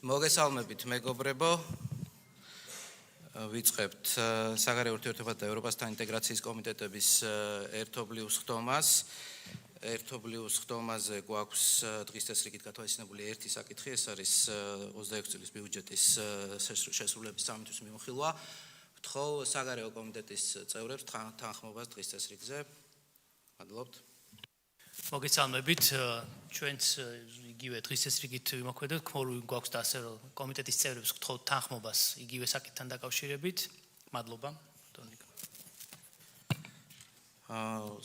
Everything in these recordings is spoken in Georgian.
მოგესალმებით მეგობრებო. ვიწყებთ საგარეო ურთიერთობათა და ევროპასთან ინტეგრაციის კომიტეტების ერთობლივ სხდომას. ერთობლივ სხდომაზე გვაქვს დღის წესრიგით გათვალისწინებული ერთი საკითხი, ეს არის 26 წლის ბიუჯეტის შესრულების სამი თვის მიმოხილვა. ვთხოვ საგარეო კომიტეტის წევრებს თანხმობას დღის წესრიგზე. მადლობთ. მოგესალმებით, ჩვენც იგივე დღის წესრიგით ვიმოქმედებთ, ქორუმი გვაქვს და ასე რომ კომიტეტის წევრებს გთხოვთ თანხმობას იგივე საკითხთან დაკავშირებით. მადლობა.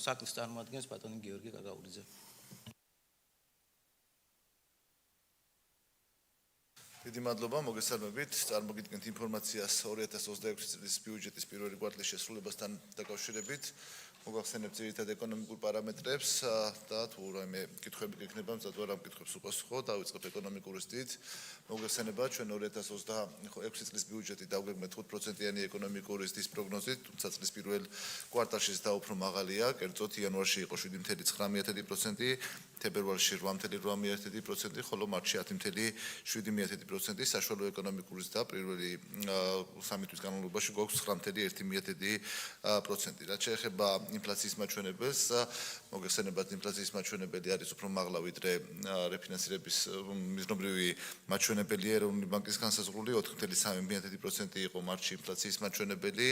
საკითხს წარმოადგენს ბატონი გიორგი კაკაურიძე. დიდი მადლობა, მოგესალმებით. წარმოგიდგენთ ინფორმაციას 2026 წლის ბიუჯეტის პირველი კვარტალის შესრულებასთან დაკავშირებით. მოგახსენებთ ძირითად ეკონომიკურ პარამეტრებს და თუ რაიმე კითხვები გექნება, მზადვარ ამ კითხვებს უპასუხო. დავიწყებ ეკონომიკური სტით. მოგეხსენება ჩვენ 2026 წლის ბიუჯეტი დავგეგმეთ 5%-იანი ეკონომიკური სტის პროგნოზით, თუმცა წლის პირველ კვარტალში და უფრო მაღალია, კერძოდ იანვარში იყო 7.9%, თებერვალში 8.8%, ხოლო მარტში 10.7% საშუალო ეკონომიკური და პირველი სამი თვის განმავლობაში გვაქვს 9.1%. რაც შეეხება ინფლაციის მაჩვენებელს, მოგეხსენებათ ინფლაციის მაჩვენებელი არის უფრო მაღლა ვიდრე რეფინანსირების მიზნობრივი მაჩვენებელი ეროვნული ბანკის განსაზღვრული 4.3% იყო მარტში ინფლაციის მაჩვენებელი,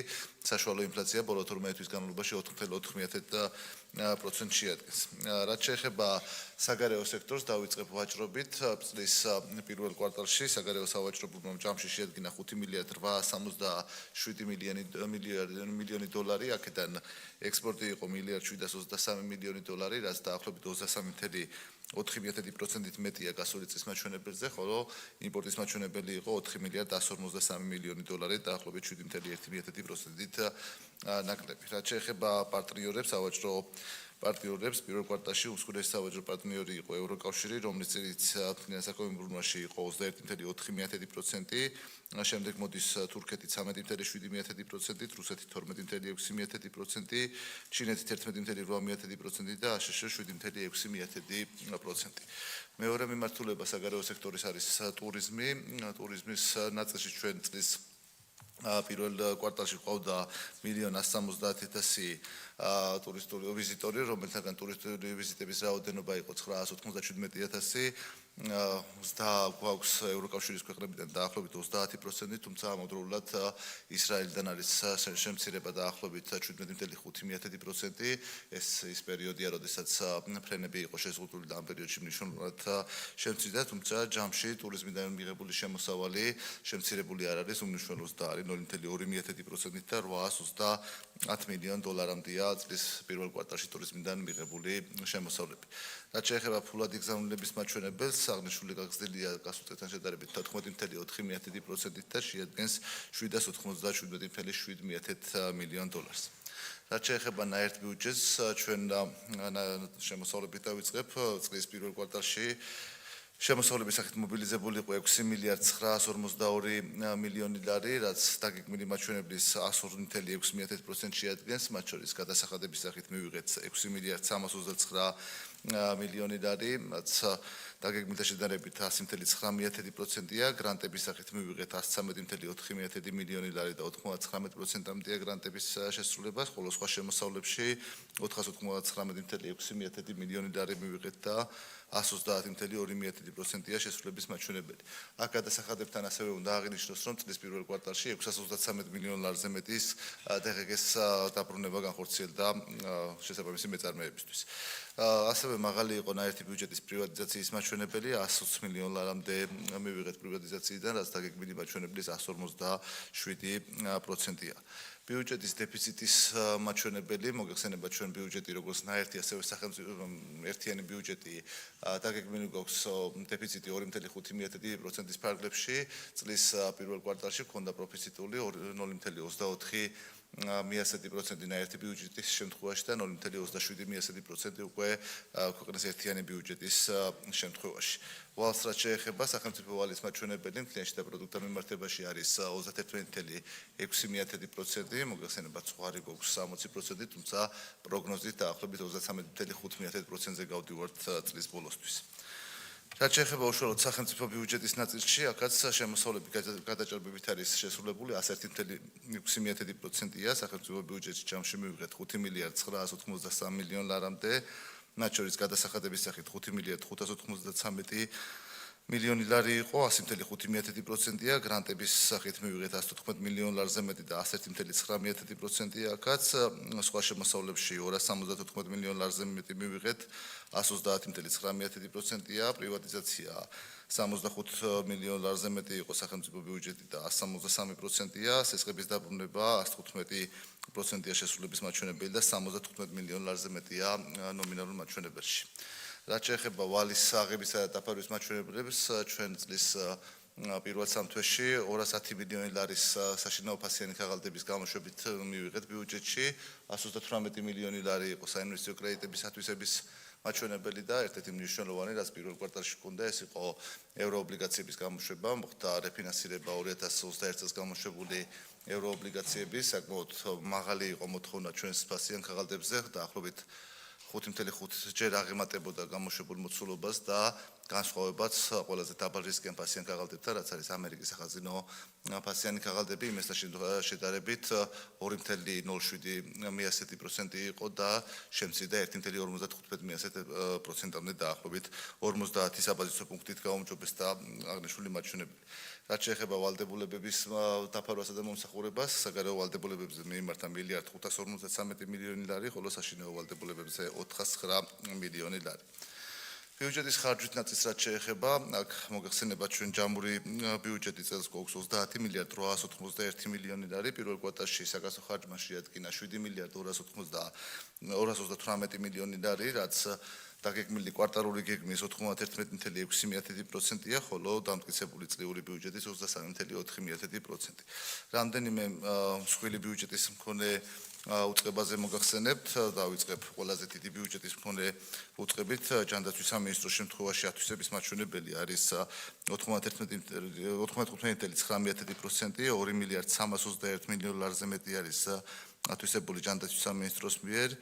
საშუალო ინფლაცია ბოლო 12 თვის განმავლობაში 4.4% შეადგენს. რაც შეეხება საგარეო სექტორს, დავიწყებ ვაჭრობით. წლის პირველ კვარტალში საგარეო სავაჭრო ჯამში შეადგინა 5.877 მილიონი დოლარი, აქედან ექსპორტი იყო 1.723 მილიონი დოლარი, რაც დაახლოებით 23.4%-ით მეტია გასული წლის მაჩვენებელზე, ხოლო იმპორტის მაჩვენებელი იყო 4.153 მილიონი დოლარი, დაახლოებით 7.1%-ით ნაკლები. რაც შეეხება პარტნიორებს, სავაჭრო პარტნიორებს, პირველ კვარტალში უმსხვილესი სავაჭრო პარტნიორი იყო ევროკავშირი, რომლის წილიც ფინანსական ბრუნვაში იყო 21.4%, შემდეგ მოდის თურქეთი 13.7%, რუსეთი 12.6%, ჩინეთი 11.8% და აშშ 7.6%. მეორე მიმართულება საგარეო სექტორის არის ტურიზმი. ტურიზმის ნაწილში ჩვენ წლის პირველ კვარტალში ყავდა 1.170.000 ტურისტული ვიზიტორი, რომელთაგან ტურისტული ვიზიტების რაოდენობა იყო 997.000. და გვაქვს ევროკავშირის ქვეყნებიდან დაახლოებით 30%, თუმცა ამავდროულად ისრაელიდან არის შემცირება დაახლოებით 17.5%. ეს ის პერიოდია, როდესაც ფრენები იყო შეზღუდული და ამ პერიოდში მნიშვნელოვნად შემცირდა, თუმცა ჯამში ტურიზმიდან მიღებული შემოსავალი შემცირებული არ არის, უმნიშვნელოს და არის 0.2% და 830 მილიონ დოლარამდეა წლის პირველ კვარტალში ტურიზმიდან მიღებული შემოსავლები. რაც შეეხება ფულადი გზავნილების მაჩვენებელს, აღნიშნული გაგრძელია გასულ წელთან შედარებით 14.4%-ით და შეადგენს 797.7 მილიონ დოლარს. რაც შეეხება ნაერთ ბიუჯეტს, ჩვენ შემოსავლებით დავიწყებ წლის პირველ კვარტალში. შემოსავლების სახით მობილიზებული იყო 6.942 მილიონი ლარი, რაც დაგეგმილი მაჩვენებლის 102.6% შეადგენს, მათ შორის გადასახადების სახით მივიღეთ 6.329 მილიონი ლარი, რაც დაგეგმილთან შედარებით 100.9%-ია, გრანტების სახით მივიღეთ 113.4 მილიონი ლარი და 99%-ამდეა გრანტების შესრულება, ხოლო სხვა შემოსავლებში 489.6 მილიონი ლარი მივიღეთ და 130.2%-ია შესრულების მაჩვენებელი. აქ გადასახადებთან ასევე უნდა აღინიშნოს, რომ წლის პირველ კვარტალში 633 მილიონ ლარზე მეტის DGG-ს დაბრუნება განხორციელდა შესაბამისი მეწარმეებისთვის. ასევე მაღალი იყო ნაერთი ბიუჯეტის პრივატიზაციის მაჩვენებელი, 120 მილიონ ლარამდე მივიღეთ პრივატიზაციიდან, რაც დაგეგმილი მაჩვენებლის 157%-ია. ბიუჯეტის დეფიციტის მაჩვენებელი, მოგეხსენება ჩვენ ბიუჯეტი როგორც ნაერთი, ასევე სახელმწიფო ერთიანი ბიუჯეტი დაგეგმილი გვაქვს დეფიციტი 2.5%-ის ფარგლებში, წლის პირველ კვარტალში ჰქონდა პროფიციტული 0.24% ნაერთი ბიუჯეტის შემთხვევაში და 0.27% უკვე ქვეყნის ერთიანი ბიუჯეტის შემთხვევაში. ვალს რაც შეეხება სახელმწიფო ვალის მაჩვენებელი მთლიანში და პროდუქტთან მიმართებაში არის 31.6%, მოგეხსენება ზღვარი გვაქვს 60%, თუმცა პროგნოზით დაახლოებით 33.5%-ზე გავდივართ წლის ბოლოსთვის. რაც შეეხება უშუალოდ სახელმწიფო ბიუჯეტის ნაწილში, აქაც შემოსავლები გადაჭრბებით არის შესრულებული 101.6%-ია, სახელმწიფო ბიუჯეტში ჯამში მივიღეთ 5.993 მილიონ ლარამდე, მათ შორის გადასახადების სახით 5.593 მილიონი ლარი იყო, 100.5%-ია, გრანტების სახით მივიღეთ 114 მილიონ ლარზე მეტი და 101.9%-ია აქაც, სხვა შემოსავლებში 274 მილიონ ლარზე მეტი მივიღეთ, 130.9%-ია, პრივატიზაცია 65 მილიონ ლარზე მეტი იყო სახელმწიფო ბიუჯეტი და 163%-ია, სესხების დაბრუნება 115%-ია შესრულების მაჩვენებელი და 75 მილიონ ლარზე მეტია ნომინალურ მაჩვენებელში. რაც შეეხება ვალის აღებისა და დაფარვის მაჩვენებლებს, ჩვენ წლის პირველ 3 თვეში 210 მილიონი ლარის საშინაო ფასიანი ქაღალდების გამოშვებით მივიღეთ ბიუჯეტში, 118 მილიონი ლარი იყო საინვესტიციო კრედიტების ათვისების მაჩვენებელი და ერთ-ერთი მნიშვნელოვანი, რაც პირველ კვარტალში ჰქონდა, ეს იყო ევროობლიგაციების გამოშვება, მოხდა რეფინანსირება 2021 წელს გამოშვებული ევროობლიგაციების, საკმაოდ მაღალი იყო მოთხოვნა ჩვენს ფასიან ქაღალდებზე, დაახლოებით 5.5 ჯერ აღემატებოდა გამოშვებულ მოცულობას და განსხვავებაც ყველაზე დაბალ რისკიან ფასიან ქაღალდებთან, რაც არის ამერიკის სახაზინო ფასიანი ქაღალდები, იმასთან შედარებით 2.07% იყო და შემცირდა 1.55%-მდე დაახლოებით 50 საბაზისო პუნქტით გაუმჯობეს და აღნიშნული მაჩვენებელი. რაც შეეხება ვალდებულებების დაფარვასა და მომსახურებას, საგარეო ვალდებულებებზე მიმართა 1.553 მილიონი ლარი, ხოლო საშინაო ვალდებულებებზე 409 მილიონი ლარი. ბიუჯეტის ხარჯვით ნაწილს რაც შეეხება, აქ მოგეხსენებათ ჩვენ ჯამური ბიუჯეტი წელს გვაქვს 30.891 მილიონი ლარი, პირველ კვარტალში საკასო ხარჯმა შეადგინა 7.218 მილიონი ლარი, რაც დაგეგმილი კვარტალური გეგმის 91.6%-ია, ხოლო დამტკიცებული წლიური ბიუჯეტის 23.4%. რამდენიმე მსხვილი ბიუჯეტის მქონე უწყებაზე მოგახსენებთ, დავიწყებ ყველაზე დიდი ბიუჯეტის მქონე უწყებით, ჯანდაცვის სამინისტროს შემთხვევაში ათვისების მაჩვენებელი არის 95.9%, 2.321 მილიონ ლარზე მეტი არის ათვისებული ჯანდაცვის სამინისტროს მიერ.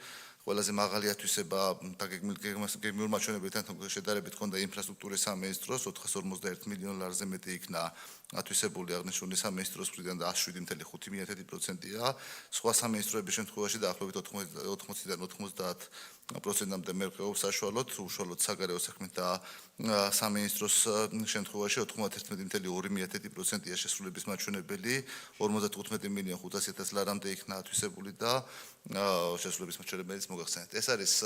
ყველაზე მაღალი ათვისება გეგმიურ მაჩვენებლებთან შედარებით ჰქონდა ინფრასტრუქტურის სამინისტროს 451 მილიონ ლარზე მეტი იქნა ათვისებული აღნიშნული სამინისტროს მხრიდან და 107.5%-ია. სხვა სამინისტროების შემთხვევაში დაახლოებით 80-დან 90%-მდე მერყეობს საშუალოდ, უშუალოდ საგარეო საქმეთა სამინისტროს შემთხვევაში 91.2%-ია შესრულების მაჩვენებელი, 55.500.000 ლარამდე იქნა ათვისებული და შესრულების მაჩვენებელიც მოგახსენეთ. ეს არის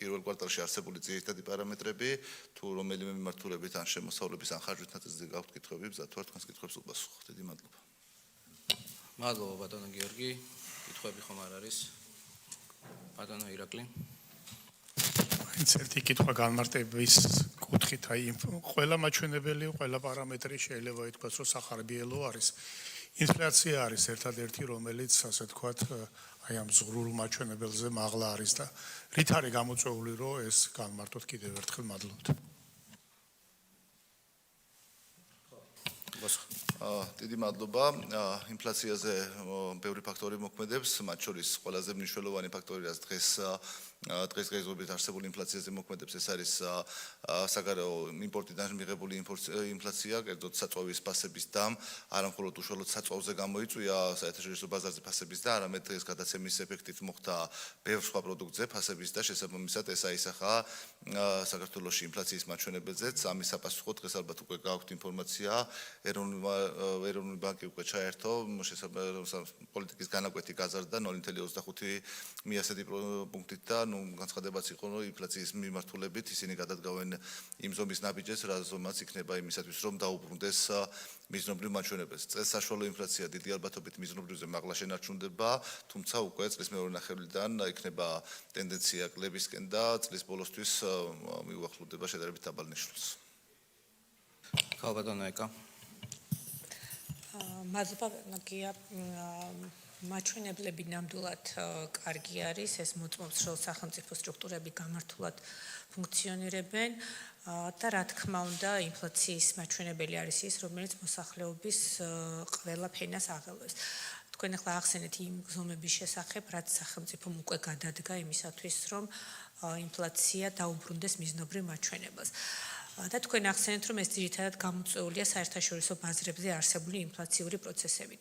პირველ კვარტალში არსებული ძირითადი პარამეტრები, თუ რომელიმე მიმართულებით ან შემოსავლების ან ხარჯვით ნაწილზე გაქვთ კითხვები, მზად ვარ თქვენს კითხვებს უპასუხოთ. დიდი მადლობა. მადლობა ბატონო გიორგი. კითხვები ხომ არ არის? ბატონო ირაკლი. მაინც ერთი კითხვა განმარტების კუთხით, აი ყველა მაჩვენებელი, ყველა პარამეტრი შეიძლება ითქვას, რომ სახარბიელო არის. ინფლაცია არის ერთადერთი, რომელიც ასე ვთქვათ, აი ამ ზღვრულ მაჩვენებელზე მაღლა არის და რით არის გამოწვეული, რომ ეს განმარტოთ კიდევ ერთხელ მადლობთ. დიდი მადლობა. ინფლაციაზე ბევრი ფაქტორი მოქმედებს, მათ შორის ყველაზე მნიშვნელოვანი ფაქტორი, რაც დღესდღეობით არსებული ინფლაციაზე მოქმედებს, ეს არის საგარეო იმპორტიდან მიღებული ინფლაცია, კერძოდ საწვავის ფასების დამ, არა მხოლოდ უშუალოდ საწვავზე გამოიწვია საერთაშორისო ბაზარზე ფასების და არამედ დღეს გადაცემის ეფექტით მოხდა ბევრ სხვა პროდუქტზე ფასების და შესაბამისად ეს აისახა საქართველოში ინფლაციის მაჩვენებელზეც. ამის საპასუხოდ დღეს ალბათ უკვე გაქვთ ინფორმაცია, ეროვნული ბანკი უკვე ჩაერთო პოლიტიკის განაკვეთი გაზარდა 0.25 პუნქტით და განცხადებაც იყო, რომ ინფლაციის მიმართულებით ისინი გადადგავენ იმ ზომის ნაბიჯებს, რა ზომაც იქნება იმისათვის, რომ დაუბრუნდეს მიზნობრივ მაჩვენებელს. წელს საშუალო ინფლაცია დიდი ალბათობით მიზნობრივზე მაღლა შენარჩუნდება, თუმცა უკვე წლის მეორე ნახევრიდან იქნება ტენდენცია კლებისკენ და წლის ბოლოსთვის მიუახლოვდება შედარებით დაბალ ნიშნულს. ხალბატონო ეკა. მადლობა გია მაჩვენებლები ნამდვილად კარგი არის, ეს მოწმობს, რომ სახელმწიფო სტრუქტურები გამართულად ფუნქციონირებენ და რა თქმა უნდა, ინფლაციის მაჩვენებელი არის ის, რომელიც მოსახლეობის ყველა ფენას აღელვებს. თქვენ ახლა ახსენეთ იმ ზომების შესახებ, რაც სახელმწიფომ უკვე გადადგა იმისათვის, რომ ინფლაცია დაუბრუნდეს მიზნობრივ მაჩვენებელს. და თქვენ ახსენეთ, რომ ეს ძირითადად გამოწვეულია საერთაშორისო ბაზრებზე არსებული ინფლაციური პროცესებით.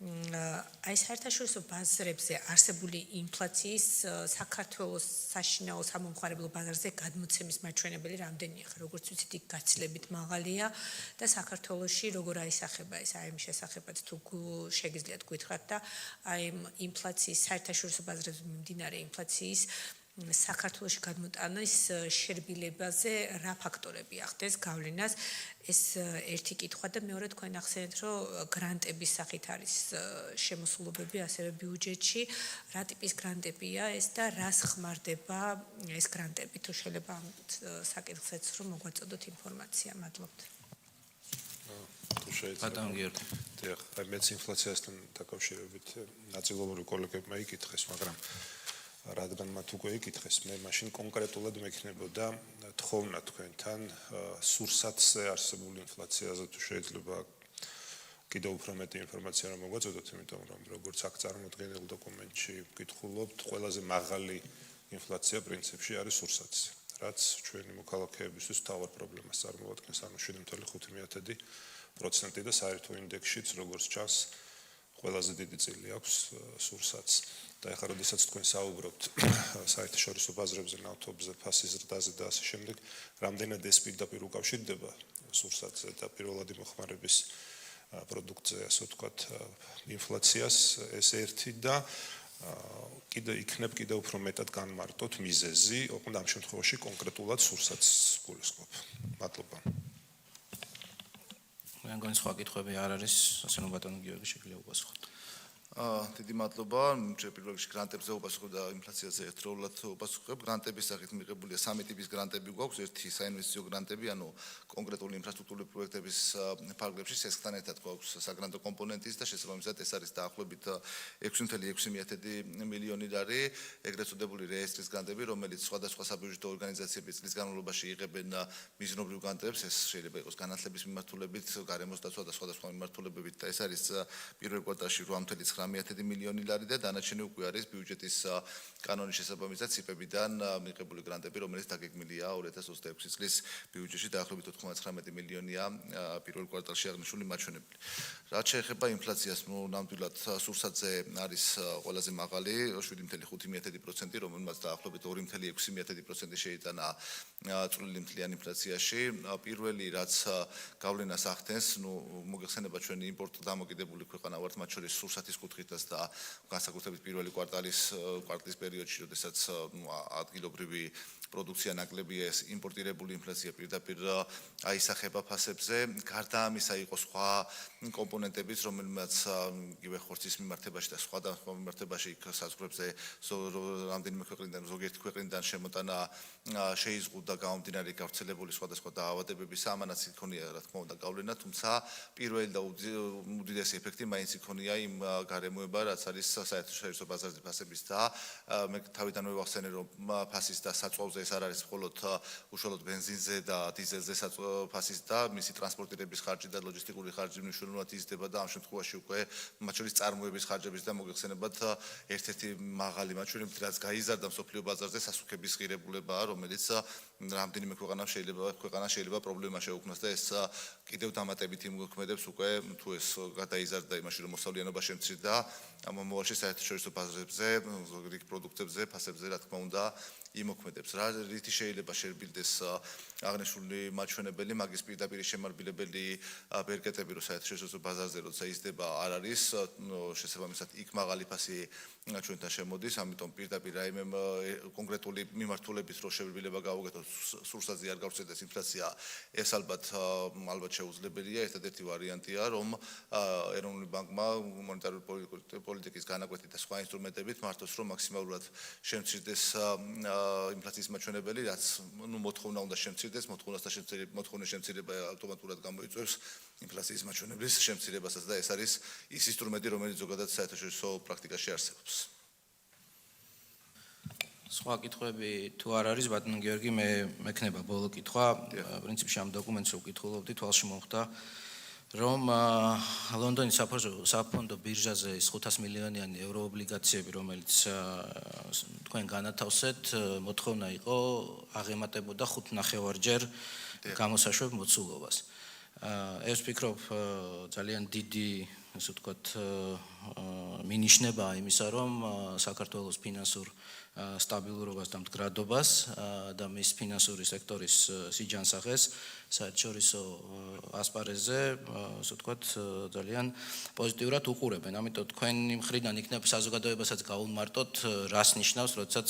აი საერთაშორისო ბაზრებზე არსებული ინფლაციის საქართველოს საშინაო სამომხმარებლო ბაზარზე გადმოცემის მაჩვენებელი რამდენია? როგორც ვიცით, იქ გაცილებით მაღალია და საქართველოში როგორ აისახება ეს აი ამ შესახებაც თუ შეგიძლიათ გითხრათ და აი ინფლაციის საერთაშორისო ბაზრებზე მიმდინარე ინფლაციის საქართველოში გადმოტანის შერბილებაზე რა ფაქტორები ახდენს გავლენას? ეს ერთი კითხვა და მეორე თქვენ ახსენეთ, რომ გრანტების სახით არის შემოსულობები ასევე ბიუჯეტში. რა ტიპის გრანტებია ეს და რას ხმარდება ეს გრანტები? თუ შეიძლება ამ საკითხზეც რომ მოგვაწოდოთ ინფორმაცია. მადლობთ. ბატონ გიორგი. დიახ, აი მეც ინფლაციასთან დაკავშირებით ნაწილობრივ კოლეგებმა იკითხეს, მაგრამ რადგან მათ უკვე იკითხეს, მე მაშინ კონკრეტულად მექნებოდა თხოვნა თქვენთან სურსათზე არსებული ინფლაციაზე თუ შეიძლება კიდევ უფრო მეტი ინფორმაცია რომ მოგვაწოდოთ, იმიტომ რომ როგორც აქ წარმოდგენილ დოკუმენტში ვკითხულობთ, ყველაზე მაღალი ინფლაცია პრინციპში არის სურსათზე, რაც ჩვენი მოქალაქეებისთვის მთავარ პრობლემას წარმოადგენს, ანუ 7.5% და საერთო ინდექსშიც როგორც ჩანს ყველაზე დიდი წილი აქვს სურსათს. და ახლა როდესაც თქვენ საუბრობთ საერთაშორისო ბაზრებზე, ნავთობზე, ფასის ზრდაზე და ასე შემდეგ, რამდენად ეს პირდაპირ უკავშირდება სურსათზე და პირველადი მოხმარების პროდუქტზე, ასე ვთქვათ, ინფლაციას, ეს ერთი და იქნებ კიდევ უფრო მეტად განმარტოთ მიზეზი, ოღონდ ამ შემთხვევაში კონკრეტულად სურსათს გულისხმობ. მადლობა. მე მგონი სხვა კითხვები არ არის, ასე რომ ბატონ გიორგი შეგვიძლია უპასუხოთ. დიდი მადლობა. პირველ რიგში გრანტებზე უპასუხებ და ინფლაციაზე ერთდროულად უპასუხებ. გრანტების სახით მიღებულია 3 ტიპის გრანტები გვაქვს. ერთი საინვესტიციო გრანტები, ანუ კონკრეტული ინფრასტრუქტურული პროექტების ფარგლებში სესხთან ერთად გვაქვს საგრანტო კომპონენტის და შესაბამისად ეს არის დაახლოებით 6.6 მილიონი ლარი, ეგრეთ წოდებული რეესტრის გრანტები, რომელიც სხვადასხვა საბიუჯეტო ორგანიზაციები წლის განმავლობაში იღებენ მიზნობრივ გრანტებს. ეს შეიძლება იყოს განათლების მიმართულებით, გარემოს დაცვა და სხვადასხვა მიმართულებებით და ეს არის პირველ კვარტალში 8.9 მილიონი ლარი და დანარჩენი უკვე არის ბიუჯეტის კანონის შესაბამისად ციპებიდან მიღებული გრანტები, რომელიც დაგეგმილია 2026 წლის ბიუჯეტში დაახლოებით 99 მილიონია პირველ კვარტალში აღნიშნული მაჩვენებელი. რაც შეეხება ინფლაციას, ნამდვილად სურსათზე არის ყველაზე მაღალი 7.5%, რომელმაც დაახლოებით 2.6% შეიტანა წვლილი მთლიან ინფლაციაში. პირველი რაც გავლენას ახდენს, მოგეხსენება ჩვენი იმპორტ დამოკიდებული ქვეყანა ვართ, მათ შორის სურსათის კუთხითაც და განსაკუთრებით პირველი კვარტალის პერიოდში, როდესაც ადგილობრივი პროდუქცია ნაკლებია, ეს იმპორტირებული ინფლაცია პირდაპირ აისახება ფასებზე. გარდა ამისა იყო სხვა კომპონენტებიც, რომელმაც იგივე ხორცის მიმართებაში და სხვადასხვა მიმართებაში იქ საზღვრებზე რამდენიმე ქვეყნიდან, ზოგიერთი ქვეყნიდან შემოტანა შეიზღუდა გამომდინარე გავრცელებული სხვადასხვა დაავადებებისა, ამანაც იქონია რა თქმა უნდა გავლენა, თუმცა პირველი და უდიდესი ეფექტი მაინც იქონია იმ გარემოება, რაც არის საერთაშორისო ბაზარზე ფასების და მე თავიდანვე ვახსენე, რომ ფასის და საწვავზე ეს არ არის მხოლოდ უშუალოდ ბენზინზე და დიზელზე ფასის და მისი ტრანსპორტირების ხარჯი და ლოჯისტიკური ხარჯი მნიშვნელოვნად იზრდება და ამ შემთხვევაში უკვე მათ შორის წარმოების ხარჯების და მოგეხსენებათ ერთ-ერთი მაღალი მაჩვენებელი, რაც გაიზარდა მსოფლიო ბაზარზე სასუქების ღირებულებაა, რომელიც რამდენიმე ქვეყანამ შეიძლება პრობლემა შეუქმნას და ეს კიდევ დამატებით იმოქმედებს უკვე თუ ეს გადაიზარდა იმაში, რომ მოსავლიანობა შემცირდა ამ მომავალში საერთაშორისო ბაზრებზე, რიგ პროდუქტებზე, ფასებზე, რა თქმა უნდა, იმოქმედებს. რითი შეიძლება შერბილდეს აღნიშნული მაჩვენებელი, მაგის პირდაპირ შემარბილებელი ბერკეტები, რომ საერთაშორისო ბაზარზე როცა იზრდება არ არის, შესაბამისად იქ მაღალი ფასი ჩვენთან შემოდის, ამიტომ პირდაპირ რაიმე კონკრეტული მიმართულებით რო შევერბილება გავუკეთოთ, სურსათზე არ გავრცელდეს ინფლაცია, ეს ალბათ შეუძლებელია. ერთადერთი ვარიანტია, რომ ეროვნული ბანკმა მონეტარული პოლიტიკის განაკვეთით და სხვა ინსტრუმენტებით მართოს, რომ მაქსიმალურად შემცირდეს ინფლაციის მაჩვენებელი, რაც მოთხოვნა უნდა შემცირდეს, მოთხოვნის შემცირება ავტომატურად გამოიწვევს ინფლაციის მაჩვენებლის შემცირებასაც და ეს არის ის ინსტრუმენტი, რომელიც ზოგადად საერთაშორისო პრაქტიკაში არსებობს. სხვა კითხვები თუ არ არის, ბატონ გიორგი, მე მექნება ბოლო კითხვა. პრინციპში ამ დოკუმენტს ვკითხულობდი, თვალში მომხდა რომ ლონდონის საფონდო ბირჟაზე ის 500 მილიონიანი ევროობლიგაციები, რომელიც თქვენ განათავსეთ, მოთხოვნა იყო აღემატებოდა 5.5-ჯერ გამოსაშვებ მოცულობას. ეს ვფიქრობ ძალიან დიდი, ასე ვთქვათ, მინიშნებაა იმისა, რომ საქართველოს ფინანსურ სტაბილურობას და მდგრადობას და მის ფინანსური სექტორის სიჯანსაღეს საერთაშორისო ასპარეზზე, ასე ვთქვათ, ძალიან პოზიტიურად უყურებენ. ამიტომ თქვენი მხრიდან იქნება საზოგადოებასაც გაუმარტოთ, რას ნიშნავს, როდესაც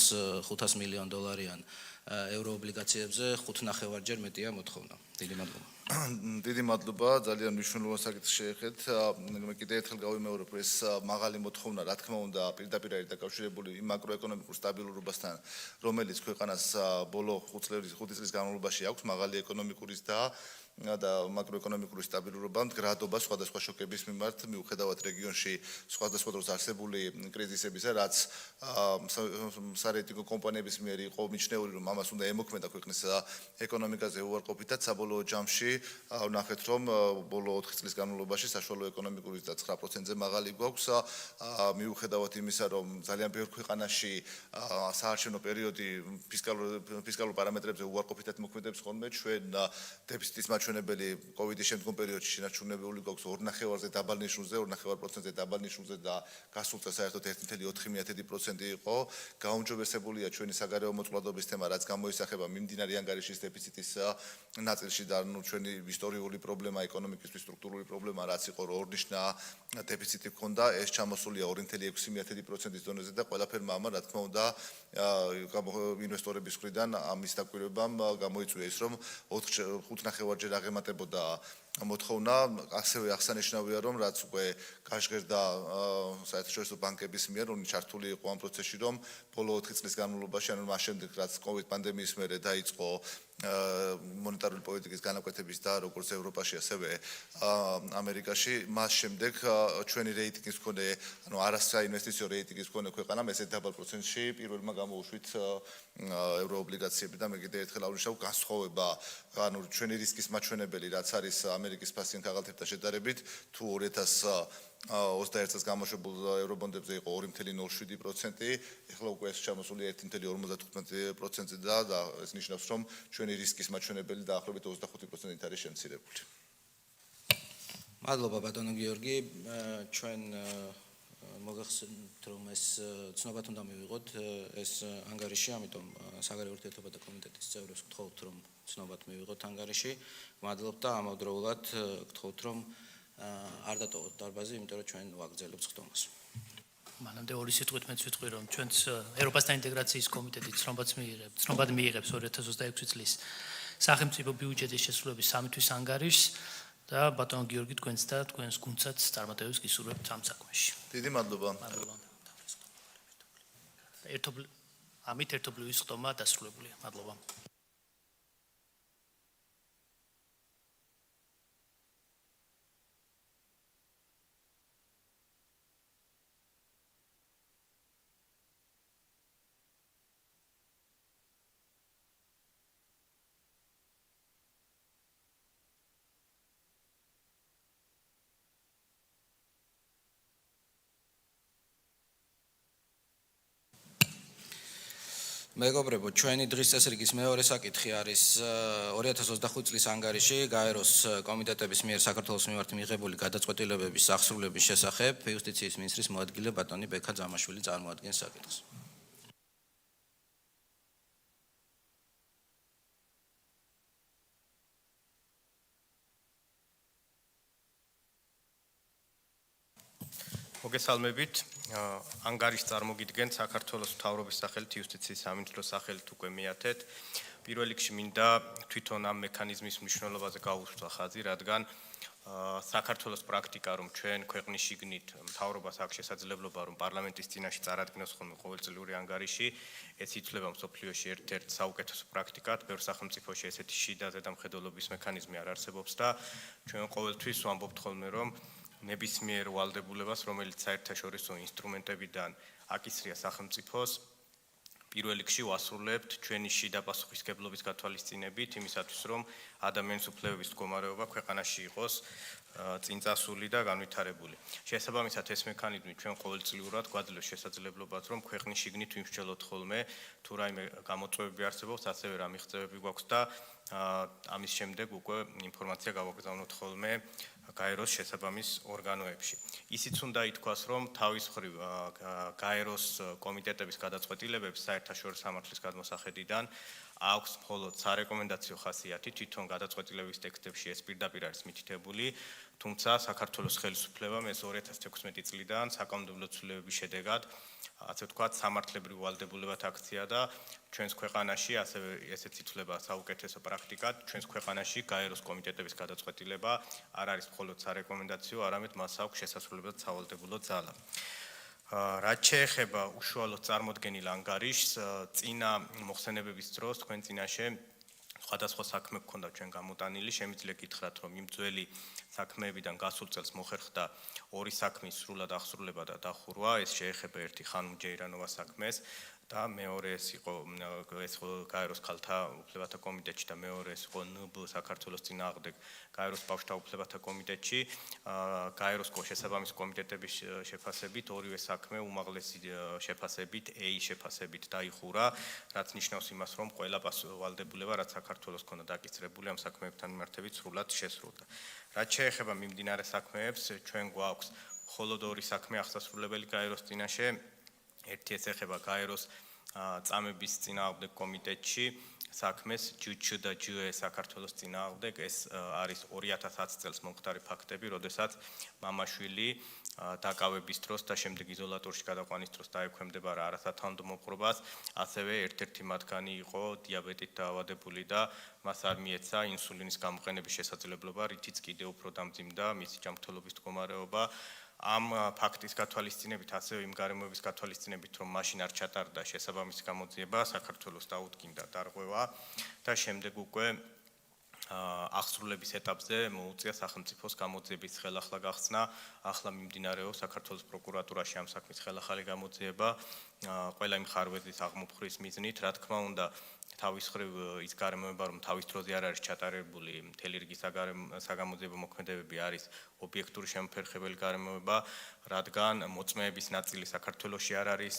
500 მილიონ დოლარიან ევროობლიგაციებზე 5.5-ჯერ მეტია მოთხოვნა. დიდი მადლობა. დიდი მადლობა, ძალიან მნიშვნელოვან საკითხს შეეხეთ. მე კიდევ ერთხელ გავიმეორებ, ეს მაღალი მოთხოვნა, რა თქმა უნდა, პირდაპირ არის დაკავშირებული იმ მაკროეკონომიკურ სტაბილურობასთან, რომელიც ქვეყანას ბოლო 5 წლის განმავლობაში აქვს, მაღალი ეკონომიკური და მაკროეკონომიკური სტაბილურობა, მდგრადობა სხვადასხვა შოკების მიმართ, მიუხედავად რეგიონში სხვადასხვა დროს არსებული კრიზისებისა, რაც სარეიტინგო კომპანიების მიერ იყო მიჩნეული, რომ ამას უნდა ემოქმედა ქვეყნის ეკონომიკაზე უარყოფითად, საბოლოო ჯამში ვნახეთ, რომ ბოლო 4 წლის განმავლობაში საშუალო ეკონომიკური ზრდა 9%-ზე მაღალი გვაქვს, მიუხედავად იმისა, რომ ძალიან ბევრ ქვეყანაში საარჩევნო პერიოდი ფისკალურ პარამეტრებზე უარყოფითად მოქმედებს ხოლმე, ჩვენ დეფიციტის მაჩვენებელი კოვიდის შემდგომ პერიოდში შენარჩუნებული გვაქვს 2.5-ზე დაბალ ნიშნულზე, 2.5%-ზე დაბალ ნიშნულზე და გასულ წელს საერთოდ 1.4% იყო. გაუმჯობესებულია ჩვენი საგარეო მოწყვლადობის თემა, რაც გამოისახება მიმდინარე ანგარიშის დეფიციტის ნაწილში და ჩვენი ისტორიული პრობლემა, ეკონომიკის სტრუქტურული პრობლემა, რაც იყო რომ ორნიშნა დეფიციტი ჰქონდა, ეს ჩამოსულია 2.6% დონეზე და ყველაფერმა ამან, რა თქმა უნდა, ინვესტორების მხრიდან ამის დაკვირვებამ გამოიწვია ის, რომ 5.5-ჯერ აღემატებოდა მოთხოვნა, ასევე აღსანიშნავია, რომ რაც უკვე გაჟღერდა საერთაშორისო ბანკების მიერ, რომ ჩართული იყო ამ პროცესში, რომ ბოლო 4 წლის განმავლობაში, ანუ მას შემდეგ, რაც COVID პანდემიის მერე დაიწყო მონეტარული პოლიტიკის განაკვეთების და როგორც ევროპაში, ასევე ამერიკაში, მას შემდეგ ჩვენი რეიტინგის მქონე, ანუ არასაინვესტიციო რეიტინგის მქონე ქვეყანამ ესეთ დაბალ პროცენტში პირველმა გამოუშვით ევროობლიგაციები და მე კიდევ ერთხელ აღვნიშნავ განსხვავება, ანუ ჩვენი რისკის მაჩვენებელი, რაც არის ამერიკის ფასიან ქაღალდებთან შედარებით, თუ 2021 წელს გამოშვებულ ევრობონდებზე იყო 2.07%, ეხლა უკვე ეს ჩამოსულია 1.55%-ზე და ეს ნიშნავს, რომ ჩვენი რისკის მაჩვენებელი დაახლოებით 25%-ით არის შემცირებული. მადლობა ბატონო გიორგი, ჩვენ მოგახსენებთ, რომ ეს ცნობად უნდა მივიღოთ ეს ანგარიში, ამიტომ საგარეო ურთიერთობათა კომიტეტის წევრებს გთხოვთ, რომ ცნობად მივიღოთ ანგარიში. მადლობთ და ამავდროულად გთხოვთ, რომ არ დატოვოთ დარბაზი, იმიტომ რომ ჩვენ ვაგრძელებთ ხდომას. მანამდე ორი სიტყვით მეც ვიტყვი, რომ ჩვენც ევროპასთან ინტეგრაციის კომიტეტით ცნობად მიიღებს 2026 წლის სახელმწიფო ბიუჯეტის შესრულების 3 თვის ანგარიშს და ბატონო გიორგი თქვენს და თქვენს გუნდსაც წარმატებებს გისურვებთ ამ საქმეში. დიდი მადლობა. ამით ერთობლივი ხდომა დასრულებულია. მადლობა. მეგობრებო, ჩვენი დღის წესრიგის მეორე საკითხი არის 2025 წლის ანგარიში გაეროს კომიტეტების მიერ საქართველოს მიმართ მიღებული გადაწყვეტილებების აღსრულების შესახებ. იუსტიციის მინისტრის მოადგილე ბატონი ბექა ძამაშვილი წარმოადგენს საკითხს. მოგესალმებით. ანგარიშს წარმოგიდგენთ საქართველოს მთავრობის სახელით, იუსტიციის სამინისტროს სახელით უკვე მეათეთ. პირველ რიგში მინდა თვითონ ამ მექანიზმის მნიშვნელობაზე გავუსვა ხაზი, რადგან საქართველოს პრაქტიკა, რომ ჩვენ ქვეყნის შიგნით მთავრობას აქვს შესაძლებლობა, რომ პარლამენტის წინაშე წარადგინოს ხოლმე ყოველწლიური ანგარიში, ეს ითვლება მსოფლიოში ერთ-ერთ საუკეთესო პრაქტიკად. ბევრ სახელმწიფოში ესეთი შიდა ზედამხედველობის მექანიზმი არ არსებობს და ჩვენ ყოველთვის ვამბობთ ხოლმე, რომ ნებისმიერ ვალდებულებას, რომელიც საერთაშორისო ინსტრუმენტებიდან აკისრია სახელმწიფოს, პირველ რიგში ვასრულებთ ჩვენი შიდა პასუხისმგებლობის გათვალისწინებით იმისათვის, რომ ადამიანის უფლებების მდგომარეობა ქვეყანაში იყოს წინწასული და განვითარებული. შესაბამისად ეს მექანიზმი ჩვენ ყოველწლიურად გვაძლევს შესაძლებლობას, რომ ქვეყნის შიგნით ვიმსჯელოთ ხოლმე თუ რაიმე გამოწვევები არსებობს, ასევე რა მიღწევები გვაქვს და ამის შემდეგ უკვე ინფორმაცია გავაგზავნოთ ხოლმე გაეროს შესაბამის ორგანოებში. ისიც უნდა ითქვას, რომ თავის მხრივ გაეროს კომიტეტების გადაწყვეტილებებს საერთაშორისო სამართლის გადმოსახედიდან აქვს მხოლოდ სარეკომენდაციო ხასიათი, თვითონ გადაწყვეტილების ტექსტებში ეს პირდაპირ არის მითითებული, თუმცა საქართველოს ხელისუფლებამ ეს 2016 წლიდან საკანონმდებლო ცვლილებების შედეგად ასე ვთქვათ, სამართლებრივ ვალდებულებად აქცია და ჩვენს ქვეყანაში ასევე ესეც ითვლება საუკეთესო პრაქტიკად, ჩვენს ქვეყანაში გაეროს კომიტეტების გადაწყვეტილება არ არის მხოლოდ სარეკომენდაციო, არამედ მას აქვს შესასრულებლად სავალდებულო ძალა. რაც შეეხება უშუალოდ წარმოდგენილ ანგარიშს, წინა მოხსენებების დროს თქვენ წინაშე სხვადასხვა საქმე გქონდა ჩვენ გამოტანილი, შემიძლია გითხრათ, რომ იმ ძველი საქმეებიდან გასულ წელს მოხერხდა ორი საქმის სრულად აღსრულება და დახურვა, ეს შეეხება ერთი ხანუმ ჯეირანოვას საქმეს და მეორე ეს იყო ეს გაეროს ქალთა უფლებათა კომიტეტში და მეორე ეს იყო ნბ საქართველოს წინააღმდეგ გაეროს ბავშვთა უფლებათა კომიტეტში გაეროს შესაბამის კომიტეტების შეფასებით ორივე საქმე უმაღლესი შეფასებით A შეფასებით დაიხურა, რაც ნიშნავს იმას, რომ ყველა ვალდებულება, რაც საქართველოს ქონდა დაკისრებული ამ საქმეებთან მიმართებით სრულად შესრულდა. რაც შეეხება მიმდინარე საქმეებს, ჩვენ გვაქვს მხოლოდ ორი საქმე აღსასრულებელი გაეროს წინაშე. ერთი ეს ეხება გაეროს წამების წინააღმდეგ კომიტეტში საქმეს ჯუჩ და ჯუე საქართველოს წინააღმდეგ, ეს არის 2010 წელს მომხდარი ფაქტები, როდესაც მამაშვილი დაკავების დროს და შემდეგ იზოლატორში გადაყვანის დროს დაექვემდებარა არასათანადო მოპყრობას, ასევე ერთ-ერთი მათგანი იყო დიაბეტით დაავადებული და მას არ მიეცა ინსულინის გამოყენების შესაძლებლობა, რითიც კიდევ უფრო დამძიმდა მისი ჯანმრთელობის მდგომარეობა. ამ ფაქტის გათვალისწინებით, ასევე იმ გარემოების გათვალისწინებით, რომ მაშინ არ ჩატარდა შესაბამისი გამოძიება, საქართველოს დაუდგინდა დარღვევა და შემდეგ უკვე აღსრულების ეტაპზე მოუწია სახელმწიფოს გამოძიების ხელახლა გახსნა. ახლა მიმდინარეობს საქართველოს პროკურატურაში ამ საქმის ხელახალი გამოძიება, ყველა იმ ხარვეზის აღმოფხრის მიზნით, რა თქმა უნდა, თავის მხრივ ის გარემოება, რომ თავის დროზე არ არის ჩატარებული მთელი რიგი საგამოძიებო მოქმედებები არის ობიექტური შემოფერხებელი გარემოება, რადგან მოწმეების ნაწილი საქართველოში არ არის,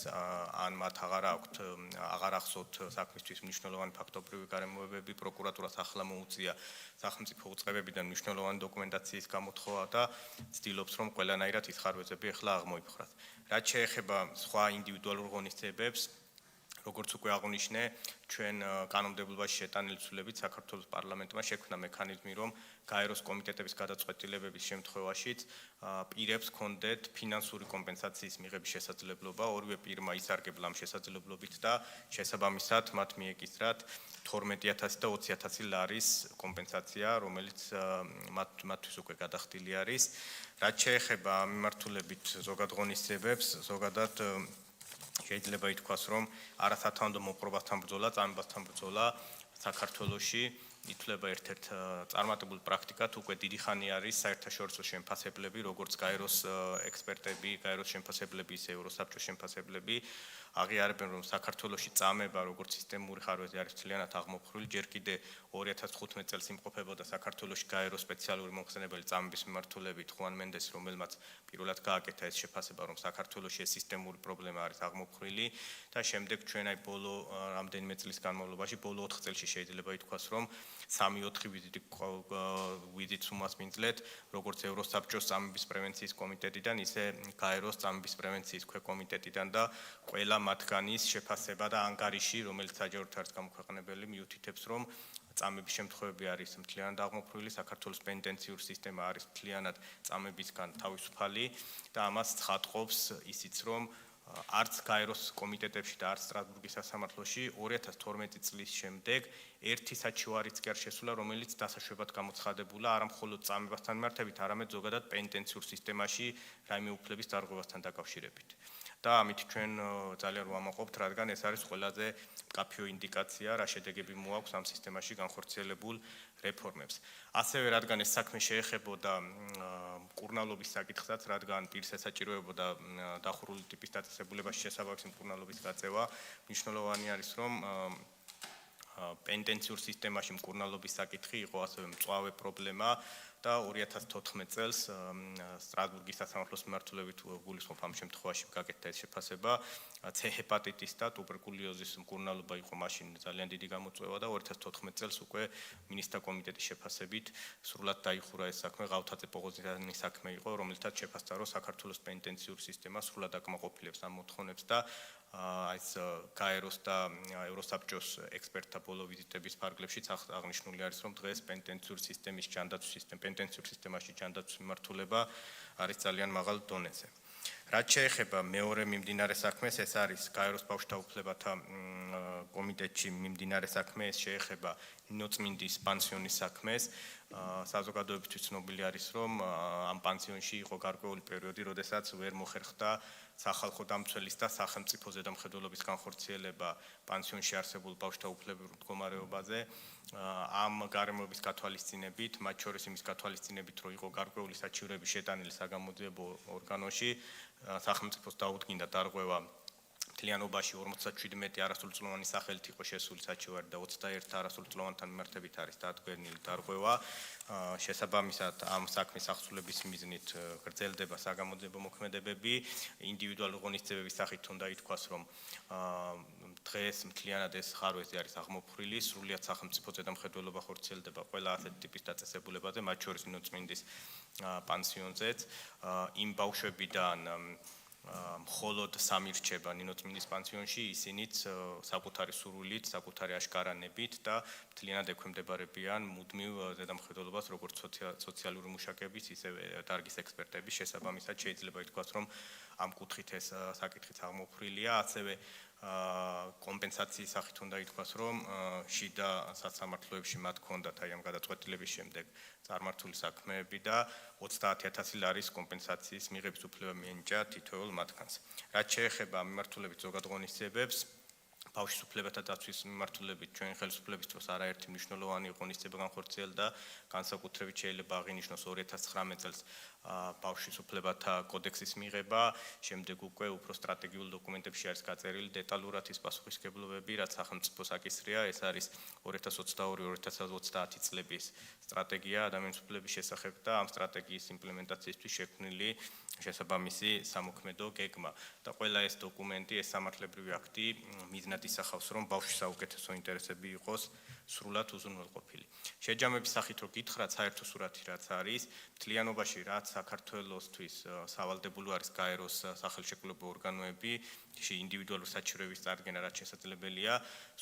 ან მათ აღარ ახსოვთ საქმისთვის მნიშვნელოვანი ფაქტობრივი გარემოებები, პროკურატურას ახლა მოუწია სახელმწიფო უწყებებიდან მნიშვნელოვანი დოკუმენტაციის გამოთხოვა და ცდილობს, რომ ყველანაირად ის ხარვეზები ახლა აღმოიფხვრათ. რაც შეეხება სხვა ინდივიდუალურ ღონისძიებებს, როგორც უკვე აღნიშნე, ჩვენ კანონმდებლობაში შეტანილი ცვლილებით საქართველოს პარლამენტმა შექმნა მექანიზმი, რომ გაეროს კომიტეტების გადაწყვეტილებების შემთხვევაშიც პირებს ჰქონდეთ ფინანსური კომპენსაციის მიღების შესაძლებლობა, ორივე პირმა ისარგებლა ამ შესაძლებლობით და შესაბამისად მათ მიეკისრათ 12,000 და 20,000 ლარის კომპენსაცია, რომელიც მათთვის უკვე გადახდილი არის. რაც შეეხება ამ მიმართულებით ზოგად ღონისძიებებს, ზოგადად შეიძლება ითქვას, რომ არასათანადო მოპყრობასთან ბრძოლა, წამებასთან ბრძოლა საქართველოში ითვლება ერთ-ერთ წარმატებულ პრაქტიკად, უკვე დიდი ხანი არის საერთაშორისო შემფასებლები, როგორც გაეროს ექსპერტები, გაეროს შემფასებლები, ისე ევროსაბჭოს შემფასებლები აღიარებენ, რომ საქართველოში წამება, როგორც სისტემური ხარვეზი არის მთლიანად აღმოფხვრილი, ჯერ კიდე 2015 წელს იმყოფებოდა საქართველოში გაეროს სპეციალური მომხსენებელი წამების მიმართულებით ხუან მენდესი, რომელმაც პირველად გააკეთა ეს შეფასება, რომ საქართველოში ეს სისტემური პრობლემა არის აღმოფხვრილი და შემდეგ ჩვენ აი ბოლო რამდენიმე წლის განმავლობაში, ბოლო 4 წელში შეიძლება ითქვას, რომ 3-4 ვიზიტს უმას მინძლეთ, როგორც ევროსაბჭოს წამების პრევენციის კომიტეტიდან, ისე გაეროს წამების პრევენციის ქვეკომიტეტიდან და ყველა მათგანის შეფასება და ანგარიში, რომელიც საჯაროდ არის გამოქვეყნებელი, მიუთითებს, რომ წამების შემთხვევები არის მთლიანად აღმოფხვრილი, საქართველოს პენიტენციური სისტემა არის მთლიანად წამებისგან თავისუფალი და ამას ცხადყოფს ისიც, რომ არც გაეროს კომიტეტებში და არც სტრასბურგის სასამართლოში 2012 წლის შემდეგ ერთი საჩივარიც კი არ შესულა, რომელიც დასაშვებად გამოცხადებულა არა მხოლოდ წამებასთან მიმართებით, არამედ ზოგადად პენიტენციურ სისტემაში რაიმე უფლების დარღვევასთან დაკავშირებით. და ამით ჩვენ ძალიან ვამაყობთ, რადგან ეს არის ყველაზე მკაფიო ინდიკაცია, რა შედეგები მოაქვს ამ სისტემაში განხორციელებულ რეფორმებს. ასევე რადგან ეს საქმე შეეხებოდა მკურნალობის საკითხსაც, რადგან პირს ესაჭიროებოდა დახურული ტიპის დაწესებულებაში შესაბამისი მკურნალობის გაწევა, მნიშვნელოვანი არის, რომ პენტენციურ სისტემაში მკურნალობის საკითხი იყო ასევე მწვავე პრობლემა და 2014 წელს სტრასბურგის სასამართლოს მიმართულებით გულისხმობ ამ შემთხვევაში გაკეთდა ეს შეფასება C ჰეპატიტის და ტუბერკულოზის მკურნალობა იყო მაშინ ძალიან დიდი გამოწვევა და 2014 წელს უკვე მინისტრთა კომიტეტის შეფასებით სრულად დაიხურა ეს საქმე ღავთაძე პოღოზიანის საქმე იყო რომელთაც შეფასდა რომ საქართველოს პენტენციურ სისტემა სრულად აკმაყოფილებს ამ მოთხოვნებს და ეს გაეროს და ევროსაბჭოს ექსპერტთა ბოლო ვიზიტების ფარგლებშიც აღნიშნული არის რომ დღეს პენტენციურ სისტემის ჯანდაცვის პენტენციურ სისტემაში ჯანდაცვის მიმართულება არის ძალიან მაღალ დონეზე. რაც შეეხება მეორე მიმდინარე საქმეს, ეს არის გაეროს ბავშვთა უფლებათა კომიტეტში მიმდინარე საქმე, ეს შეეხება ნინოწმინდის პანსიონის საქმეს. საზოგადოებისთვის ცნობილი არის, რომ ამ პანსიონში იყო გარკვეული პერიოდი, როდესაც ვერ მოხერხდა სახალხო დამცველის და სახელმწიფო ზედამხედველობის განხორციელება პანსიონში არსებულ ბავშვთა უფლებურ მდგომარეობაზე. ამ გარემოების გათვალისწინებით, მათ შორის იმის გათვალისწინებით, რომ იყო გარკვეული საჩივრები შეტანილი საგამოძიებო ორგანოში, სახელმწიფოს დაუდგინდა დარღვევა მთლიანობაში 57 არასრულწლოვანი სახელით იყო შესული საჩივარი და 21 არასრულწლოვანთან მიმართებით არის დადგენილი დარღვევა. შესაბამისად ამ საქმის აღსრულების მიზნით გრძელდება საგამოძიებო მოქმედებები, ინდივიდუალური ღონისძიებების სახით უნდა ითქვას, რომ დღეს მთლიანად ეს ხარვეზი არის აღმოფხვრილი, სრულიად სახელმწიფო ზედამხედველობა ხორციელდება ყველა ასეთი ტიპის დაწესებულებაზე, მათ შორის ნინოწმინდის პანსიონზეც. იმ ბავშვებიდან მხოლოდ 3 რჩება ნინოწმინდის პანსიონში, ისინიც საკუთარი სურვილით, საკუთარი აშკარანებით და მთლიანად ექვემდებარებიან მუდმივ ზედამხედველობას, როგორც სოციალური მუშაკების, ისევე დარგის ექსპერტების. შესაბამისად შეიძლება ითქვას, რომ ამ კუთხით ეს საკითხიც აღმოფხვრილია, ასევე კომპენსაციის სახით უნდა ითქვას, რომ შიდა სასამართლოებში მათ ჰქონდათ აი ამ გადაწყვეტილების შემდეგ წარმართული საქმეები და 30,000 ლარის კომპენსაციის მიღების უფლება მიენიჭა თითოეულ მათგანს. რაც შეეხება მიმართულებით ზოგად ღონისძიებებს, ბავშვის უფლებათა დაცვის მიმართულებით ჩვენ ხელისუფლების დროს არაერთი მნიშვნელოვანი ღონისძიება განხორციელდა, განსაკუთრებით შეიძლება აღინიშნოს 2019 წელს ბავშვის უფლებათა კოდექსის მიღება, შემდეგ უკვე უფრო სტრატეგიულ დოკუმენტებში არის გაწერილი დეტალურად ის პასუხისმგებლობები, რაც სახელმწიფოს აკისრია, ეს არის 2022-2030 წლების სტრატეგია ადამიანის უფლების შესახებ და ამ სტრატეგიის იმპლემენტაციისთვის შექმნილი შესაბამისი სამოქმედო გეგმა. და ყველა ეს დოკუმენტი, ეს სამართლებრივი აქტი მიზნად ისახავს, რომ ბავშვის საუკეთესო ინტერესები იყოს სრულად უზრუნველყოფილი. შეჯამების სახით რო გითხრათ, საერთო სურათი რაც არის, მთლიანობაში რაც საქართველოსთვის სავალდებულო არის გაეროს სახელშეკრულებო ორგანოები, ინდივიდუალური საჩივრების წარდგენა რაც შესაძლებელია,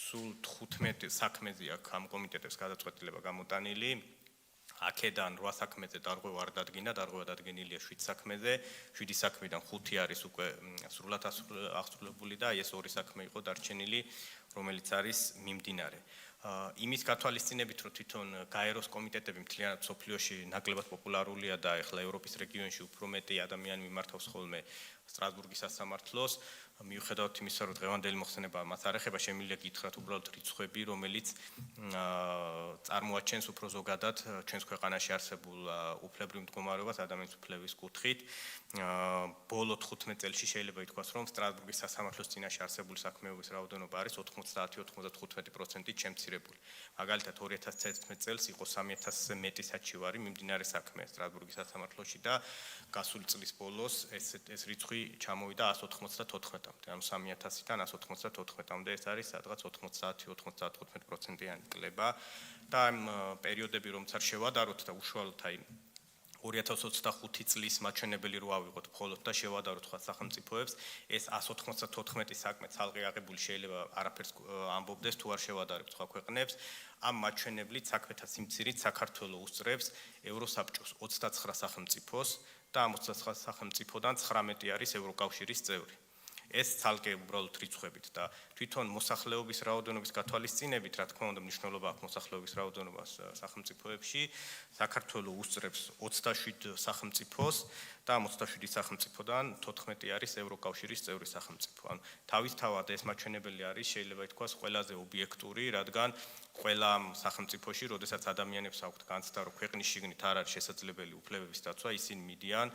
სულ 15 საქმეზე აქვს ამ კომიტეტებს გადაწყვეტილება გამოტანილი. აქედან 8 საქმეზე დარღვევა არ დადგინდა, დარღვევა დადგენილია 7 საქმეზე, 7 საქმიდან 5 არის უკვე სრულად აღსრულებული და ეს 2 საქმე იყო დარჩენილი, რომელიც არის მიმდინარე. იმის გათვალისწინებით, რომ თვითონ გაეროს კომიტეტები მთლიანად სოფლიოში ნაკლებად პოპულარულია და ეხლა ევროპის რეგიონში უფრო მეტი ადამიანი მიმართავს ხოლმე სტრასბურგის სასამართლოს, მიუხედავად იმისა, რომ დღევანდელი მოხსენება მას არ ეხება, შემიძლია გითხრათ უბრალოდ რიცხვები, რომელიც წარმოაჩენს უფრო ზოგადად ჩვენს ქვეყანაში არსებულ უფლებრივ მდგომარეობას ადამიანის უფლების კუთხით. ბოლო 15 წელში შეიძლება ითქვას, რომ სტრასბურგის სასამართლოს წინაშე არსებული საქმეების რაოდენობა არის 90-95%-ით შემცირებული. მაგალითად 2011 წელს იყო 3000-ზე მეტი საჩივარი მიმდინარე საქმე სტრასბურგის სასამართლოში და გასული წლის ბოლოს ეს რიცხვი ჩამოვიდა 194-მდე, ანუ 3000-დან 194-მდე, ეს არის სადღაც 90-95%-იანი კლება და ამ პერიოდები რომც არ შევადაროთ და უშუალოდ აი 2025 წლის მაჩვენებელი რო ავიღოთ მხოლოდ და შევადაროთ სხვა სახელმწიფოებს, ეს 194 საქმე ცალკე აღებული შეიძლება არაფერს ამბობდეს თუ არ შევადარებთ სხვა ქვეყნებს. ამ მაჩვენებლით საქმეთა სიმცირით საქართველოს უსწრებს ევროსაბჭოს 29 სახელმწიფოს და ამ 29 სახელმწიფოდან 19 არის ევროკავშირის წევრი. ეს ცალკე უბრალოდ რიცხვებით და თვითონ მოსახლეობის რაოდენობის გათვალისწინებით, რა თქმა უნდა, მნიშვნელობა აქვს მოსახლეობის რაოდენობას სახელმწიფოებში. საქართველოს უსწრებს 27 სახელმწიფოს და 27 სახელმწიფოდან 14 არის ევროკავშირის წევრი სახელმწიფო. ანუ თავისთავად ეს მაჩვენებელი არის, შეიძლება ითქვას, ყველაზე ობიექტური, რადგან ყველა სახელმწიფოში, როდესაც ადამიანებს აქვთ განცდა, რომ ქვეყნის შიგნით არ არის შესაძლებელი უფლებების დაცვა, ისინი მიდიან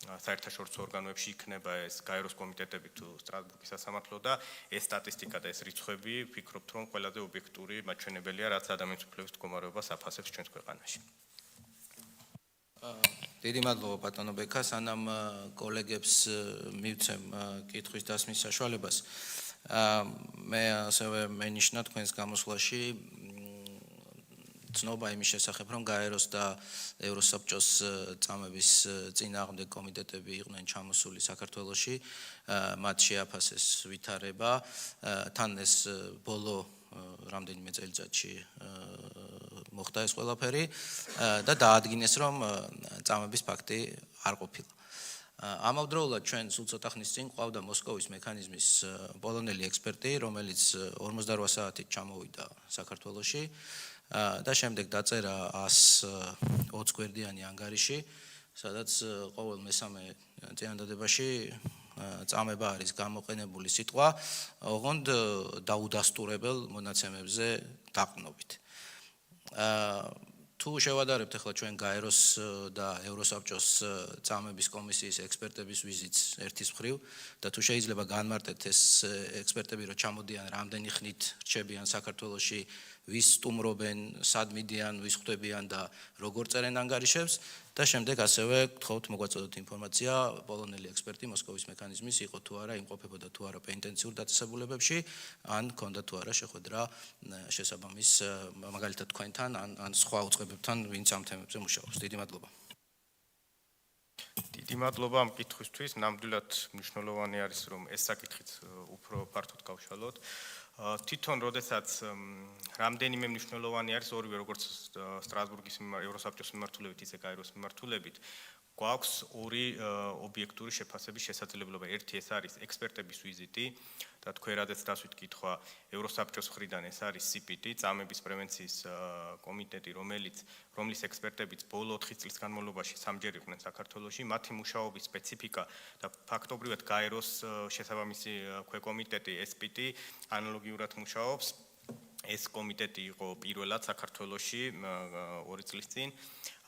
საერთაშორისო ორგანოებში, იქნება ეს გაეროს კომიტეტები თუ სტრასბურგის სასამართლო და ეს სტატისტიკა და ეს რიცხვები, ვფიქრობთ, რომ ყველაზე ობიექტური მაჩვენებელია, რაც ადამიანის უფლებების მდგომარეობას აფასებს ჩვენს ქვეყანაში. დიდი მადლობა ბატონო ბექა, სანამ კოლეგებს მივცემ კითხვის დასმის საშუალებას. მე ასევე მენიშნა თქვენს გამოსვლაში ცნობა იმის შესახებ, რომ გაეროს და ევროსაბჭოს წამების წინააღმდეგ კომიტეტები იყვნენ ჩამოსული საქართველოში, მათ შეაფასეს ვითარება, თან ეს ბოლო რამდენიმე წელიწადში მოხდა ეს ყველაფერი და დაადგინეს, რომ წამების ფაქტი არ ყოფილა. ამავდროულად ჩვენ სულ ცოტა ხნის წინ ყავდა მოსკოვის მექანიზმის პოლონელი ექსპერტი, რომელიც 48 საათით ჩამოვიდა საქართველოში და შემდეგ დაწერა 120 გვერდიანი ანგარიში, სადაც ყოველ მესამე წინადადებაში წამება არის გამოყენებული სიტყვა, ოღონდ დაუდასტურებელ მონაცემებზე დაყრდნობით. თუ შევადარებთ ახლა ჩვენ გაეროს და ევროსაბჭოს წამების კომისიის ექსპერტების ვიზიტს ერთის მხრივ და თუ შეიძლება განმარტეთ ეს ექსპერტები რომ ჩამოდიან რამდენი ხნით რჩებიან საქართველოში, ვის სტუმრობენ, სად მიდიან, ვის ხვდებიან და როგორ წერენ ანგარიშებს და შემდეგ ასევე გთხოვთ მოგვაწოდოთ ინფორმაცია პოლონელი ექსპერტი მოსკოვის მექანიზმის იყო თუ არა, იმყოფებოდა თუ არა პენიტენციურ დაწესებულებებში, ან ჰქონდა თუ არა შეხვედრა შესაბამის მაგალითად თქვენთან ან სხვა უწყებებთან, ვინც ამ თემებზე მუშაობს. დიდი მადლობა. დიდი მადლობა ამ კითხვისთვის. ნამდვილად მნიშვნელოვანი არის, რომ ეს საკითხიც უფრო ფართოდ გავშალოთ. თვითონ როდესაც რამდენიმე მნიშვნელოვანი არის ორივე როგორც სტრასბურგის ევროსაბჭოს მიმართულებით, ისე გაეროს მიმართულებით, გვაქვს ორი ობიექტური შეფასების შესაძლებლობა. ერთი ეს არის ექსპერტების ვიზიტი და თქვენ რადგან დასვით კითხვა ევროსაბჭოს მხრიდან ეს არის CPT, წამების პრევენციის კომიტეტი, რომლის ექსპერტებიც ბოლო 4 წლის განმავლობაში სამჯერ იყვნენ საქართველოში, მათი მუშაობის სპეციფიკა და ფაქტობრივად გაეროს შესაბამისი ქვეკომიტეტი SPT ანალოგიურად მუშაობს. ეს კომიტეტი იყო პირველად საქართველოში 2 წლის წინ.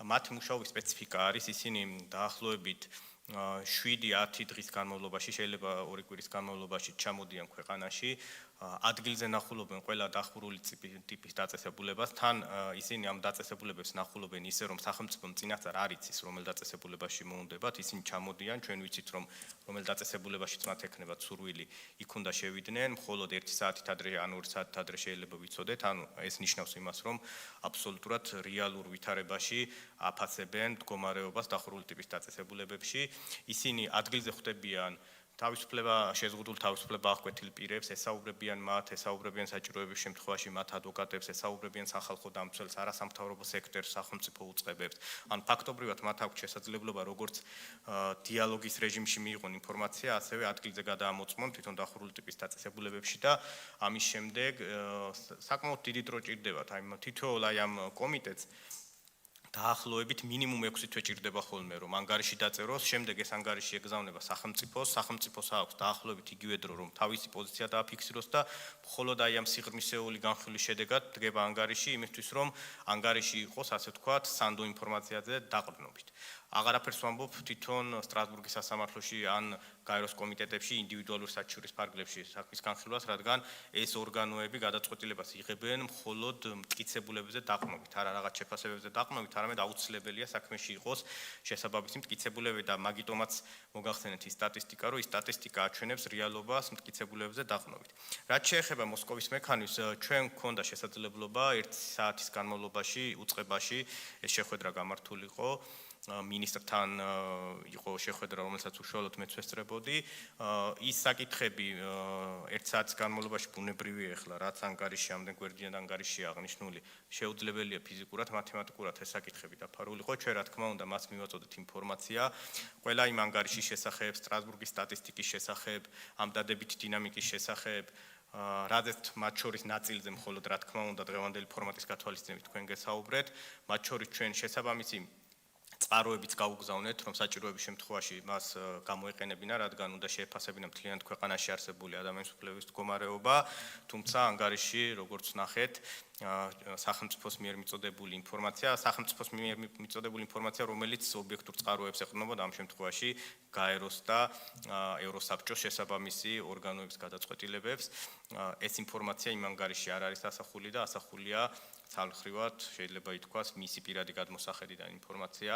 მათი მუშაობის სპეციფიკა არის, ისინი დაახლოებით 7-10 დღის განმავლობაში, შეიძლება 2 კვირის განმავლობაში ჩამოდიან ქვეყანაში, ადგილზე ნახულობენ ყველა დახურული ტიპის დაწესებულებას, თან ისინი ამ დაწესებულებებს ნახულობენ ისე, რომ სახელმწიფომ წინასწარ არ იცის, რომელ დაწესებულებაში მოუნდებათ, ისინი ჩამოდიან, ჩვენ ვიცით, რომ რომელ დაწესებულებაშიც მათ ექნებათ სურვილი, იქ უნდა შევიდნენ, მხოლოდ 1 საათით ადრე ან 2 საათით ადრე შეიძლება ვიცოდეთ, ანუ ეს ნიშნავს იმას, რომ აბსოლუტურად რეალურ ვითარებაში აფასებენ მდგომარეობას დახურული ტიპის დაწესებულებებში. ისინი ადგილზე ხვდებიან შეზღუდულ თავისუფლება აღკვეთილ პირებს, ესაუბრებიან მათ, ესაუბრებიან საჭიროების შემთხვევაში მათ ადვოკატებს, ესაუბრებიან სახალხო დამცველს, არასამთავრობო სექტორს, სახელმწიფო უწყებებს. ან ფაქტობრივად მათ აქვს შესაძლებლობა როგორც დიალოგის რეჟიმში მიიღონ ინფორმაცია, ასევე ადგილზე გადაამოწმონ თვითონ დახურული ტიპის დაწესებულებებში და ამის შემდეგ საკმაოდ დიდი დრო ჭირდებათ. თითოეულ ამ კომიტეტს დაახლოებით მინიმუმ 6 თვე ჭირდება ხოლმე, რომ ანგარიში დაწეროს, შემდეგ ეს ანგარიში ეგზავნება სახელმწიფოს აქვს დაახლოებით იგივე დრო, რომ თავისი პოზიცია დააფიქსიროს და მხოლოდ ამ სიღრმისეული განხილვის შედეგად დგება ანგარიში, იმისთვის რომ ანგარიში იყოს, ასე ვთქვათ, სანდო ინფორმაციაზე დაყრდნობით. აღარაფერს ვამბობ თვითონ სტრასბურგის სასამართლოში ან გაეროს კომიტეტებში ინდივიდუალურ საჩივრის ფარგლებში საქმის განხილვას, რადგან ეს ორგანოები გადაწყვეტილებას იღებენ მხოლოდ მტკიცებულებებზე დაყრდნობით, არა რაღაც შეფასებებზე დაყრდნობით, არამედ აუცილებელია საქმეში იყოს შესაბამისი მტკიცებულებები და მაგიტომაც მოგახსენეთ ის სტატისტიკა, რომ ის სტატისტიკა აჩვენებს რეალობას მტკიცებულებებზე დაყრდნობით. რაც შეეხება მოსკოვის მექანიზმს, ჩვენ გვქონდა შესაძლებლობა 1 საათის განმავლობაში უწყებაში ეს შეხვედრა გამართულიყო. მინისტრთან იყო შეხვედრა, რომელსაც უშუალოდ მეც ვესწრებოდი. ის საკითხები ერთ საათის განმავლობაში ბუნებრივია ახლა, რაც ანგარიში ამდენ გვერდიდან ანგარიშია აღნიშნული, შეუძლებელია ფიზიკურად, მათემატიკურად ეს საკითხები დაფარულიყო. ჩვენ რა თქმა უნდა მას მივაწოდეთ ინფორმაცია ყველა იმ ანგარიშის შესახებ, სტრასბურგის სტატისტიკის შესახებ, ამ დადებითი დინამიკის შესახებ, რადგან მათ შორის ნაწილზე მხოლოდ რა თქმა უნდა დღევანდელი ფორმატის გათვალისწინებით თქვენ გესაუბრეთ, მათ შორის ჩვენ შესაბამისი წყაროებიც გაუგზავნეთ, რომ საჭიროების შემთხვევაში მას გამოეყენებინა, რადგან უნდა შეეფასებინა მთლიანად ქვეყანაში არსებული ადამიანის უფლებების მდგომარეობა, თუმცა ანგარიში, როგორც ნახეთ, სახელმწიფოს მიერ მიწოდებული ინფორმაცია, რომელიც ობიექტურ წყაროებს ეყრდნობა და ამ შემთხვევაში გაეროსდა ევროსაბჭოს შესაბამისი ორგანოების გადაწყვეტილებებს. ეს ინფორმაცია იმ ანგარიში არ არის ასახული და ასახულია ცალმხრივად შეიძლება ითქვას მისი პირადი გადმოსახედიდან ინფორმაცია,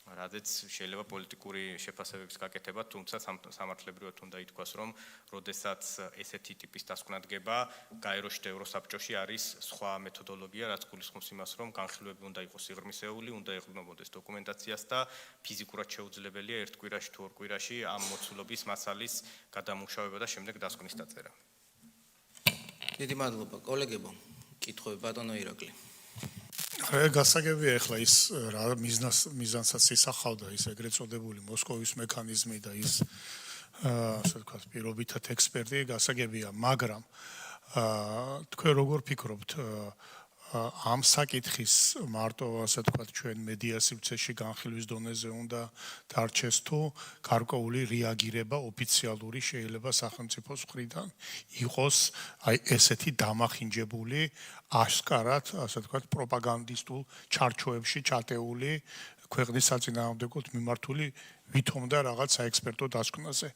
რადგან შეიძლება პოლიტიკური შეფასებების გაკეთება, თუმცა სამართლებრივად უნდა ითქვას, რომ როდესაც ესეთი ტიპის დასკვნა დგება, გაეროში და ევროსაბჭოში არის სხვა მეთოდოლოგია, რაც გულისხმობს იმას, რომ განხილვები უნდა იყოს სიღრმისეული, უნდა ეყრდნობოდეს დოკუმენტაციას და ფიზიკურად შეუძლებელია ერთ კვირაში თუ ორ კვირაში ამ მოცულობის მასალის გადამუშავება და შემდეგ დასკვნის დაწერა. დიდი მადლობა, კოლეგებო. კითხვები ბატონო ირაკლი. გასაგებია ახლა ის რა მიზანსაც ისახავდა ის ეგრეთ წოდებული მოსკოვის მექანიზმი და ის ასე ვთქვათ პირობითად ექსპერტი გასაგებია, მაგრამ თქვენ როგორ ფიქრობთ ამ საკითხის მარტო ასე ვთქვათ ჩვენ მედია სივრცეში განხილვის დონეზე უნდა დარჩეს თუ გარკვეული რეაგირება ოფიციალური შეიძლება სახელმწიფოს მხრიდან იყოს აი ესეთი დამახინჯებული აშკარად ასე ვთქვათ პროპაგანდისტულ ჩარჩოებში ჩატეული ქვეყნის საწინააღმდეგოდ მიმართული ვითომ და რაღაც საექსპერტო დასკვნაზე.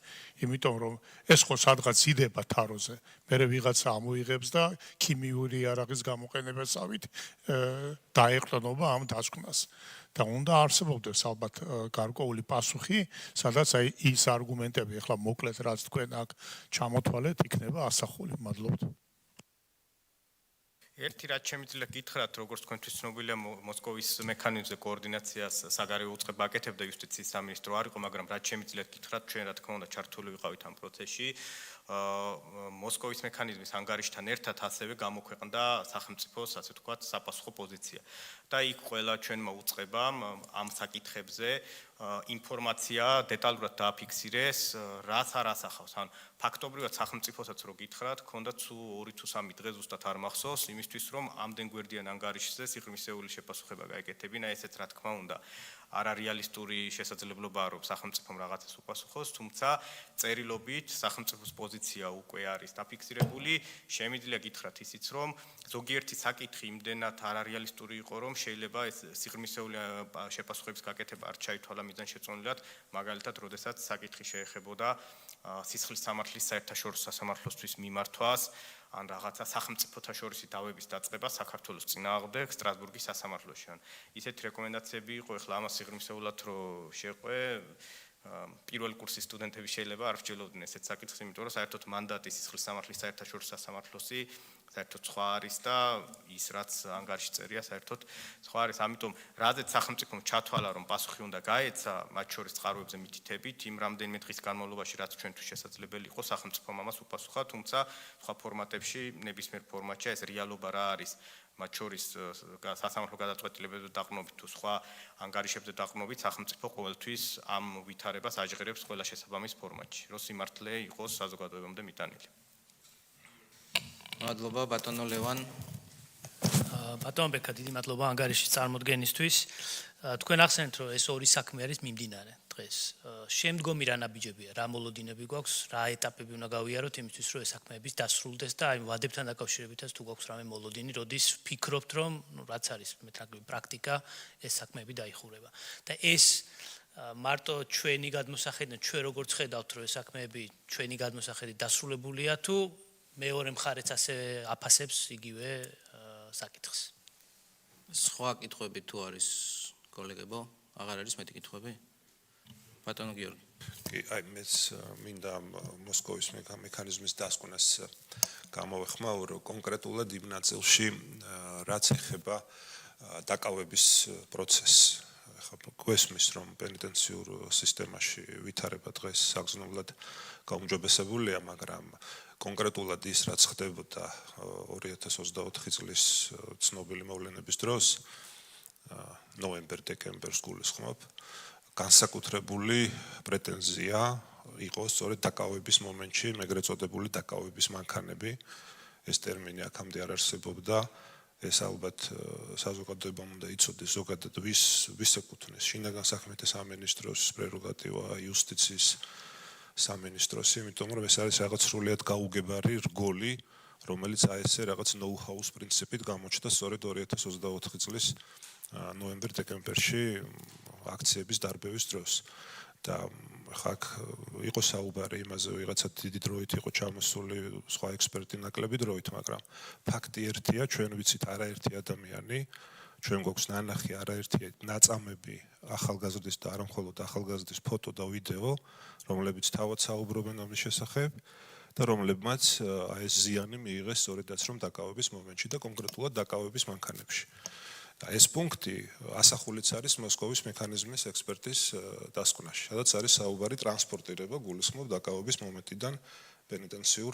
იმიტომ რომ ეს ხო სადღაც იდება თაროზე, მერე ვიღაცა ამოიღებს და ქიმიური იარაღის გამოყენებასავით დაეყრდნობა ამ დასკვნას. და უნდა არსებობდეს ალბათ გარკვეული პასუხი, სადაც აი ის არგუმენტები ახლა მოკლედ რაც თქვენ აქ ჩამოთვალეთ, იქნება ასახული. მადლობთ. ერთი რაც შემიძლია გითხრათ, როგორც თქვენთვის ცნობილია, მოსკოვის მექანიზმზე კოორდინაციას საგარეო უწყება აკეთებდა იუსტიციის სამინისტრო არ იყო, მაგრამ რაც შემიძლია გითხრათ, ჩვენ რა თქმა უნდა ჩართული ვიყავით ამ პროცესში. მოსკოვის მექანიზმის ანგარიშთან ერთად ასევე გამოქვეყნდა სახელმწიფოს, ასე ვთქვათ, საპასუხო პოზიცია. და იქ ყველა ჩვენმა უწყებამ ამ საკითხებზე ინფორმაცია დეტალურად დააფიქსირეს, რაც არ ასახავს. ან ფაქტობრივად სახელმწიფოსაც რო გითხრათ, ქონდათ 2 თუ 3 დღე ზუსტად არ მახსოვს, იმისთვის რომ ამდენ გვერდიან ანგარიშზე სიღრმისეული შეპასუხება გაეკეთებინა, ესეც რა თქმა უნდა არარეალისტური შესაძლებლობაა, რომ სახელმწიფომ რაღაცას უპასუხოს, თუმცა წერილობით სახელმწიფოს პოზიცია უკვე არის დაფიქსირებული. შემიძლია გითხრათ ისიც, რომ ზოგიერთი საკითხი იმდენად არარეალისტური იყო, რომ შეიძლება ეს სიღრმისეული შეპასუხების გაკეთება არ ჩაითვალა მიზანშეწონილად, მაგალითად, როდესაც საკითხი შეეხებოდა სისხლის სამართლის საერთაშორისო სასამართლოსთვის მიმართვას, ან რაღაცა სახელმწიფოთა შორისი დავების დაწყება საქართველოს წინააღმდეგ სტრასბურგის სასამართლოში. ან ისეთი რეკომენდაციები იყო, ეხლა ამას სიღრმისეულად რო შეყვე პირველი კურსის სტუდენტები შეიძლება არ ვჭელოდნენ ესეთ საკითხს, იმიტომ რომ საერთოდ მანდატი სისხლის სამართლის საერთაშორისო სასამართლოსი საერთოდ სხვა არის და ის რაც ანგარიში წერია საერთოდ სხვა არის. ამიტომ რადგან სახელმწიფომ ჩათვალა, რომ პასუხი უნდა გაეცა მათ შორის წყაროებზე მითითებით, იმ რამდენიმე დღის განმავლობაში რაც ჩვენთვის შესაძლებელი იყო, სახელმწიფომ ამას უპასუხა, თუმცა სხვა ფორმატებში, ნებისმიერ ფორმატში ეს რეალობა რა არის, მათ შორის სასამართლო გადაწყვეტილებებზე დაყრდნობით თუ სხვა ანგარიშებზე დაყრდნობით, სახელმწიფო ყოველთვის ამ ვითარებას აჟღერებს ყველა შესაბამის ფორმატში, რომ სიმართლე იყოს საზოგადოებამდე მიტანილი. მადლობა ბატონო ლევან. ბატონო ბექა, დიდი მადლობა ანგარიშის წარმოდგენისთვის. თქვენ ახსენეთ, რომ ეს ორი საქმე არის მიმდინარე დღეს. შემდგომი რა ნაბიჯებია, რა მოლოდინები გვაქვს, რა ეტაპები უნდა გავიაროთ იმისთვის, რომ ეს საქმეების დასრულდეს და აი ვადებთან დაკავშირებითაც თუ გვაქვს რამე მოლოდინი, როდის ფიქრობთ, რომ რაც არის მეტნაკლები პრაქტიკა, ეს საქმეები დაიხურება. და ეს მარტო ჩვენი გადმოსახედიდან ჩვენ როგორც ხედავთ, რომ ეს საქმეები ჩვენი გადმოსახედით დასრულებულია თუ მეორე მხარეც ასე აფასებს იგივე საკითხს. სხვა კითხვები თუ არის კოლეგებო? აღარ არის მეტი კითხვები? ბატონო გიორგი. აი მეც მინდა მოსკოვის მექანიზმის დასკვნას გამოვეხმაურო კონკრეტულად იმ ნაწილში, რაც ეხება დაკავების პროცესს. გვესმის რომ პენიტენციურ სისტემაში ვითარება დღეს საგრძნობლად გაუმჯობესებულია, მაგრამ კონკრეტულად ის რაც ხდებოდა 2024 წლის ცნობილი მოვლენების დროს, ნოემბერ-დეკემბერს გულისხმობ, განსაკუთრებული პრეტენზია იყო სწორედ დაკავების მომენტში, ეგრეთ წოდებული დაკავების მანქანები. ეს ტერმინი აქამდე არ არსებობდა. ეს ალბათ საზოგადოებამ უნდა იცოდეს ზოგადად ვის ეკუთვნის შინაგან საქმეთა სამინისტროს პრეროგატივა, იუსტიციის სამინისტროს, იმიტომ რომ ეს არის რაღაც სრულიად გაუგებარი რგოლი, რომელიც ASC რაღაც ნოუ-ჰაუს პრინციპით გამოჩნდა სწორედ 2024 წლის ნოემბერ-დეკემბერში აქციების დარბევის დროს. და ხა იყო საუბარი იმაზე, ვიღაცა დიდი დროით იყო ჩამოსული სხვა ექსპერტი ნაკლები დროით, მაგრამ ფაქტი ერთია, ჩვენ ვიცით არაერთი ადამიანი, ჩვენ გვაქვს ნანახი არაერთი ნაწამები ახალგაზრდის და არა მხოლოდ ახალგაზრდის ფოტო და ვიდეო, რომლებიც თავად საუბრობენ ამის შესახებ და რომლებმაც ეს ზიანი მიიღეს სწორედაც რომ დაკავების მომენტში და კონკრეტულად დაკავების მანქანებში. ეს პუნქტი ასახულიც არის მოსკოვის მექანიზმის ექსპერტის დასკვნაში, სადაც არის საუბარი ტრანსპორტირება გულისხმობ დაკავების მომენტიდან პენიტენციურ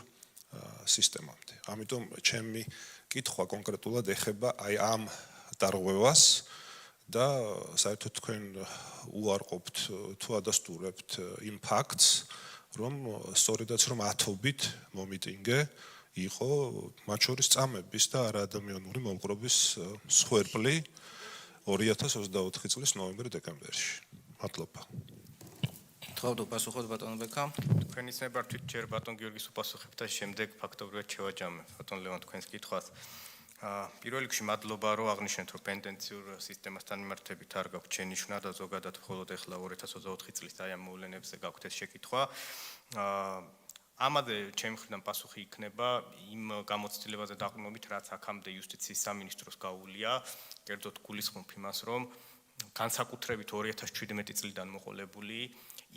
სისტემამდე. ამიტომ ჩემი კითხვა კონკრეტულად ეხება აი ამ დარღვევას და საერთოდ თქვენ უარყოფთ თუ ადასტურებთ იმ ფაქტს, რომ სწორედაც რომ ათობით მომიტინგე იყო მათ შორის წამების და არაადამიანური მომყრობის მსხვერპლი 2024 წლის ნოემბერ-დეკემბერში. მადლობა. თხოვდო პასუხოთ ბატონ ბექა. თქვენ იცნებართვით ჯერ ბატონ გიორგის უპასუხებთ და შემდეგ ფაქტობრივად შევაჯამებ ბატონ ლევან თქვენს კითხვას. პირველ რიგში მადლობა რომ აღნიშნეთ რომ პენიტენციურ სისტემასთან მიმართებით არ გაქვთ შენიშვნა და ზოგადად მხოლოდ ახლა 2024 წლის აი ამ მოვლენებზე გაქვთ ეს შეკითხვა. ამაზე ჩემი მხრიდან პასუხი იქნება იმ გამოცდილებაზე დაყრდნობით, რაც აქამდე იუსტიციის სამინისტროს გაუვლია, კერძოდ გულისხმობ იმას, რომ განსაკუთრებით 2017 წლიდან მოყოლებული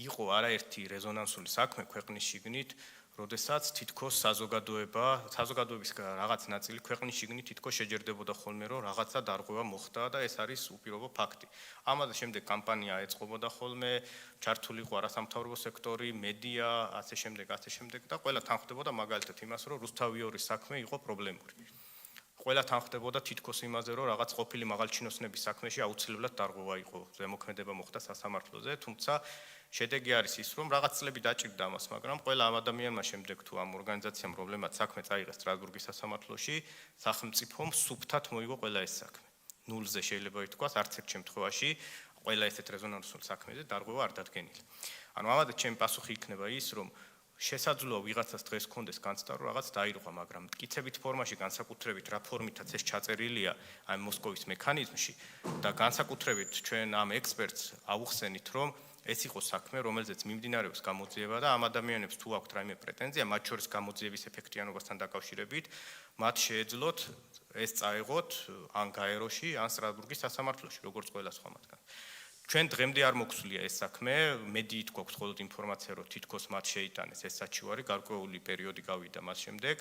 იყო არაერთი რეზონანსული საქმე ქვეყნის შიგნით, როდესაც თითქოს საზოგადოების რაღაც ნაწილი ქვეყნის შიგნით თითქოს შეჯერდებოდა ხოლმე, რომ რაღაცა დარღვევა მოხდა და ეს არის უპირობო ფაქტი. ამაზე შემდეგ კამპანია ეწყობოდა ხოლმე, ჩართული იყო არასამთავრობო სექტორი, მედია, ასე შემდეგ და ყველა თანხმდებოდა მაგალითად იმას, რომ რუსთავიორის საქმე იყო პრობლემური. ყველა თანხმდებოდა თითქოს იმაზე, რომ რაღაც ყოფილი მაღალჩინოსნების საქმეში აუცილებლად დარღვევა იყო, ზემოქმედება მოხდა სასამართლოზე, თუმცა შედეგი არის ის, რომ რაღაც წლები დაჭირდა ამას, მაგრამ ყველა ამ ადამიანმა შემდეგ თუ ამ ორგანიზაციამ პრობლემად საქმე წაიღეს სტრასბურგის სასამართლოში, სახელმწიფომ სუფთად მოიგო ყველა ეს საქმე. ნულზე შეიძლება ითქვას, არც ერთ შემთხვევაში ყველა ესეთ რეზონანსულ საქმეზე დარღვევა არ დადგენილა. ანუ ამაზე ჩემი პასუხი იქნება ის, რომ შესაძლოა ვიღაცას დღეს კონდეს განცდა, რომ რაღაც დაირღვა, მაგრამ მტკიცებით ფორმაში განსაკუთრებით რა ფორმითაც ეს ჩაწერილია აი მოსკოვის მექანიზმში და განსაკუთრებით ჩვენ ამ ექსპერტს ავუხსენით, რომ ეს იყო საქმე, რომელზეც მიმდინარეობს გამოძიება და ამ ადამიანებს თუ აქვთ რაიმე პრეტენზია, მათ შორის გამოძიების ეფექტიანობასთან დაკავშირებით, მათ შეეძლოთ ეს წაეღოთ ან გაეროში, ან სტრასბურგის სასამართლოში, როგორც ყველა სხვა მათგანი. ჩვენ დღემდე არ მოგვსულია ეს საქმე, მედიით გვაქვს მხოლოდ ინფორმაცია, რომ თითქოს მათ შეიტანეს ეს საჩივარი, გარკვეული პერიოდი გავიდა მას შემდეგ.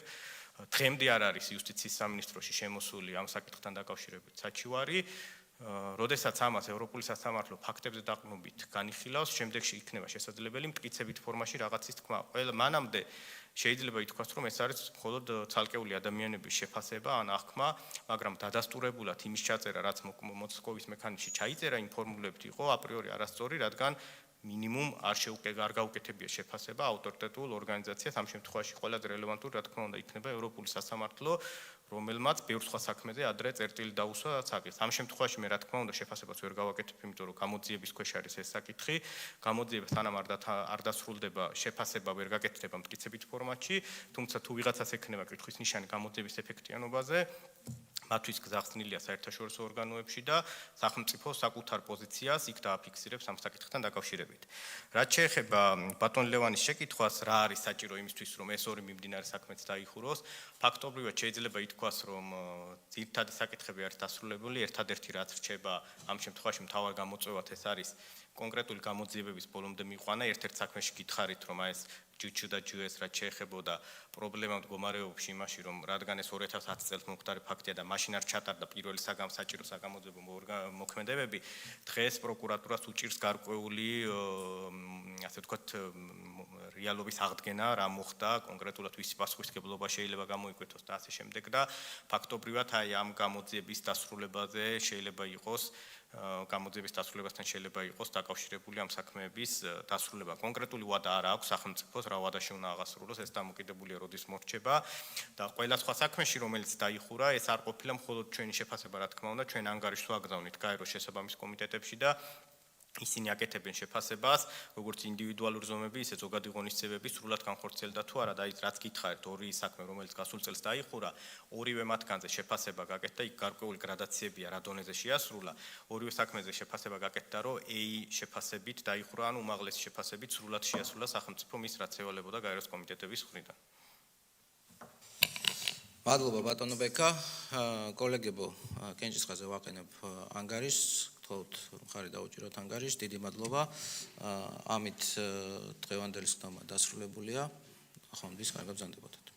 დღემდე არ არის იუსტიციის სამინისტროში შემოსული ამ საკითხთან დაკავშირებით საჩივარი. როდესაც ამას ევროპული სასამართლო ფაქტებზე დაყრდნობით განიხილავს, შემდეგში იქნება შესაძლებელი მტკიცებით ფორმაში რაღაცის თქმა. მანამდე შეიძლება ითქვას, რომ ეს არის მხოლოდ ცალკეული ადამიანების შეფასება ან აღქმა, მაგრამ დადასტურებულად იმის ჩაწერა, რაც მოსკოვის მექანიზმში ჩაიწერა, იმ ფორმულებით იყო აპრიორი არასწორი, რადგან მინიმუმ არ გაუკეთებია შეფასება ავტორიტეტულ ორგანიზაციას, ამ შემთხვევაში ყველაზე რელევანტური, რა თქმა უნდა, იქნება ევროპული სასამართლო, რომელმაც ბევრ სხვა საქმეზე ადრე წერტილი დაუსვა საკითხს. ამ შემთხვევაში მე რა თქმა უნდა შეფასებას ვერ გავაკეთებ, იმიტომ რომ გამოძიების ქვეშ არის ეს საკითხი. გამოძიება სანამ არ დასრულდება, შეფასება ვერ გაკეთდება მტკიცებით ფორმატში, თუმცა თუ ვიღაცას ექნება კითხვის ნიშანი გამოძიების ეფექტიანობაზე, მათთვის გზახსნილია საერთაშორისო ორგანოებში და სახელმწიფო საკუთარ პოზიციას იქ დააფიქსირებს ამ საკითხთან დაკავშირებით. რაც შეეხება ბატონ ლევანის შეკითხვას, რა არის საჭირო იმისთვის, რომ ეს ორი მიმდინარე საქმეც დაიხუროს, ფაქტობრივად შეიძლება ითქვას, რომ ძირითადი საკითხები არის დასრულებული, ერთადერთი რაც რჩება ამ შემთხვევაში მთავარ გამოწვევად ეს არის კონკრეტული გამოძიებების ბოლომდე მიყვანა, ერთ-ერთ საქმეში გითხარით, რომ ეს ჯუჩუ და ჯუეს რაც შეეხებოდა პრობლემა მდგომარეობაში იმაში, რომ რადგან ეს 2010 წელს მომხდარი ფაქტია და მას მაშინ არ ჩატარდა პირველი საჭირო საგამოძიებო მოქმედებები, დღეს პროკურატურას უჭირს გარკვეული, ასე ვთქვათ, რეალობის აღდგენა, რა მოხდა, კონკრეტულად ვისი პასუხისმგებლობა შეიძლება გამოიკვეთოს და ასე შემდეგ და ფაქტობრივად აი ამ გამოძიების დასრულებაზე შეიძლება იყოს გამოძიების დასრულებასთან შეიძლება იყოს დაკავშირებული ამ საქმეების დასრულება. კონკრეტული ვადა არ აქვს სახელმწიფოს, რა ვადაში უნდა აღასრულოს, ეს დამოკიდებულია როდის მორჩება და ყველა სხვა საქმეში, რომელიც დაიხურა, ეს არ ყოფილა მხოლოდ ჩვენი შეფასება, რა თქმა უნდა, ჩვენ ანგარიშს ვაგზავნით გაეროს შესაბამის კომიტეტებში და ისინი აკეთებენ შეფასებას, როგორც ინდივიდუალური ზომები, ისე ზოგადი ღონისძიებები სრულად განხორციელდა თუ არა და ის რაც გითხარით, ორი საქმე, რომელიც გასულ წელს დაიხურა, ორივე მათგანზე შეფასება გაკეთდა, იქ გარკვეული გრადაციებია, რა დონეზე შეასრულა, ორივე საქმეზე შეფასება გაკეთდა, რომ A შეფასებით დაიხურა, ან უმაღლესი შეფასებით სრულად შეასრულა სახელმწიფო მის რაც ევალებოდა გაეროს კომიტეტების მხრიდან. მადლობა ბატონო ბექა, კოლეგებო, კენჭისყრაზე ვაყენებ ანგარიშს. მხარი დაუჭიროთ ანგარიშს, დიდი მადლობა. ამით დღევანდელი სხდომა დასრულებულია. ახლა მის კარგად ბრძანდებოდეთ.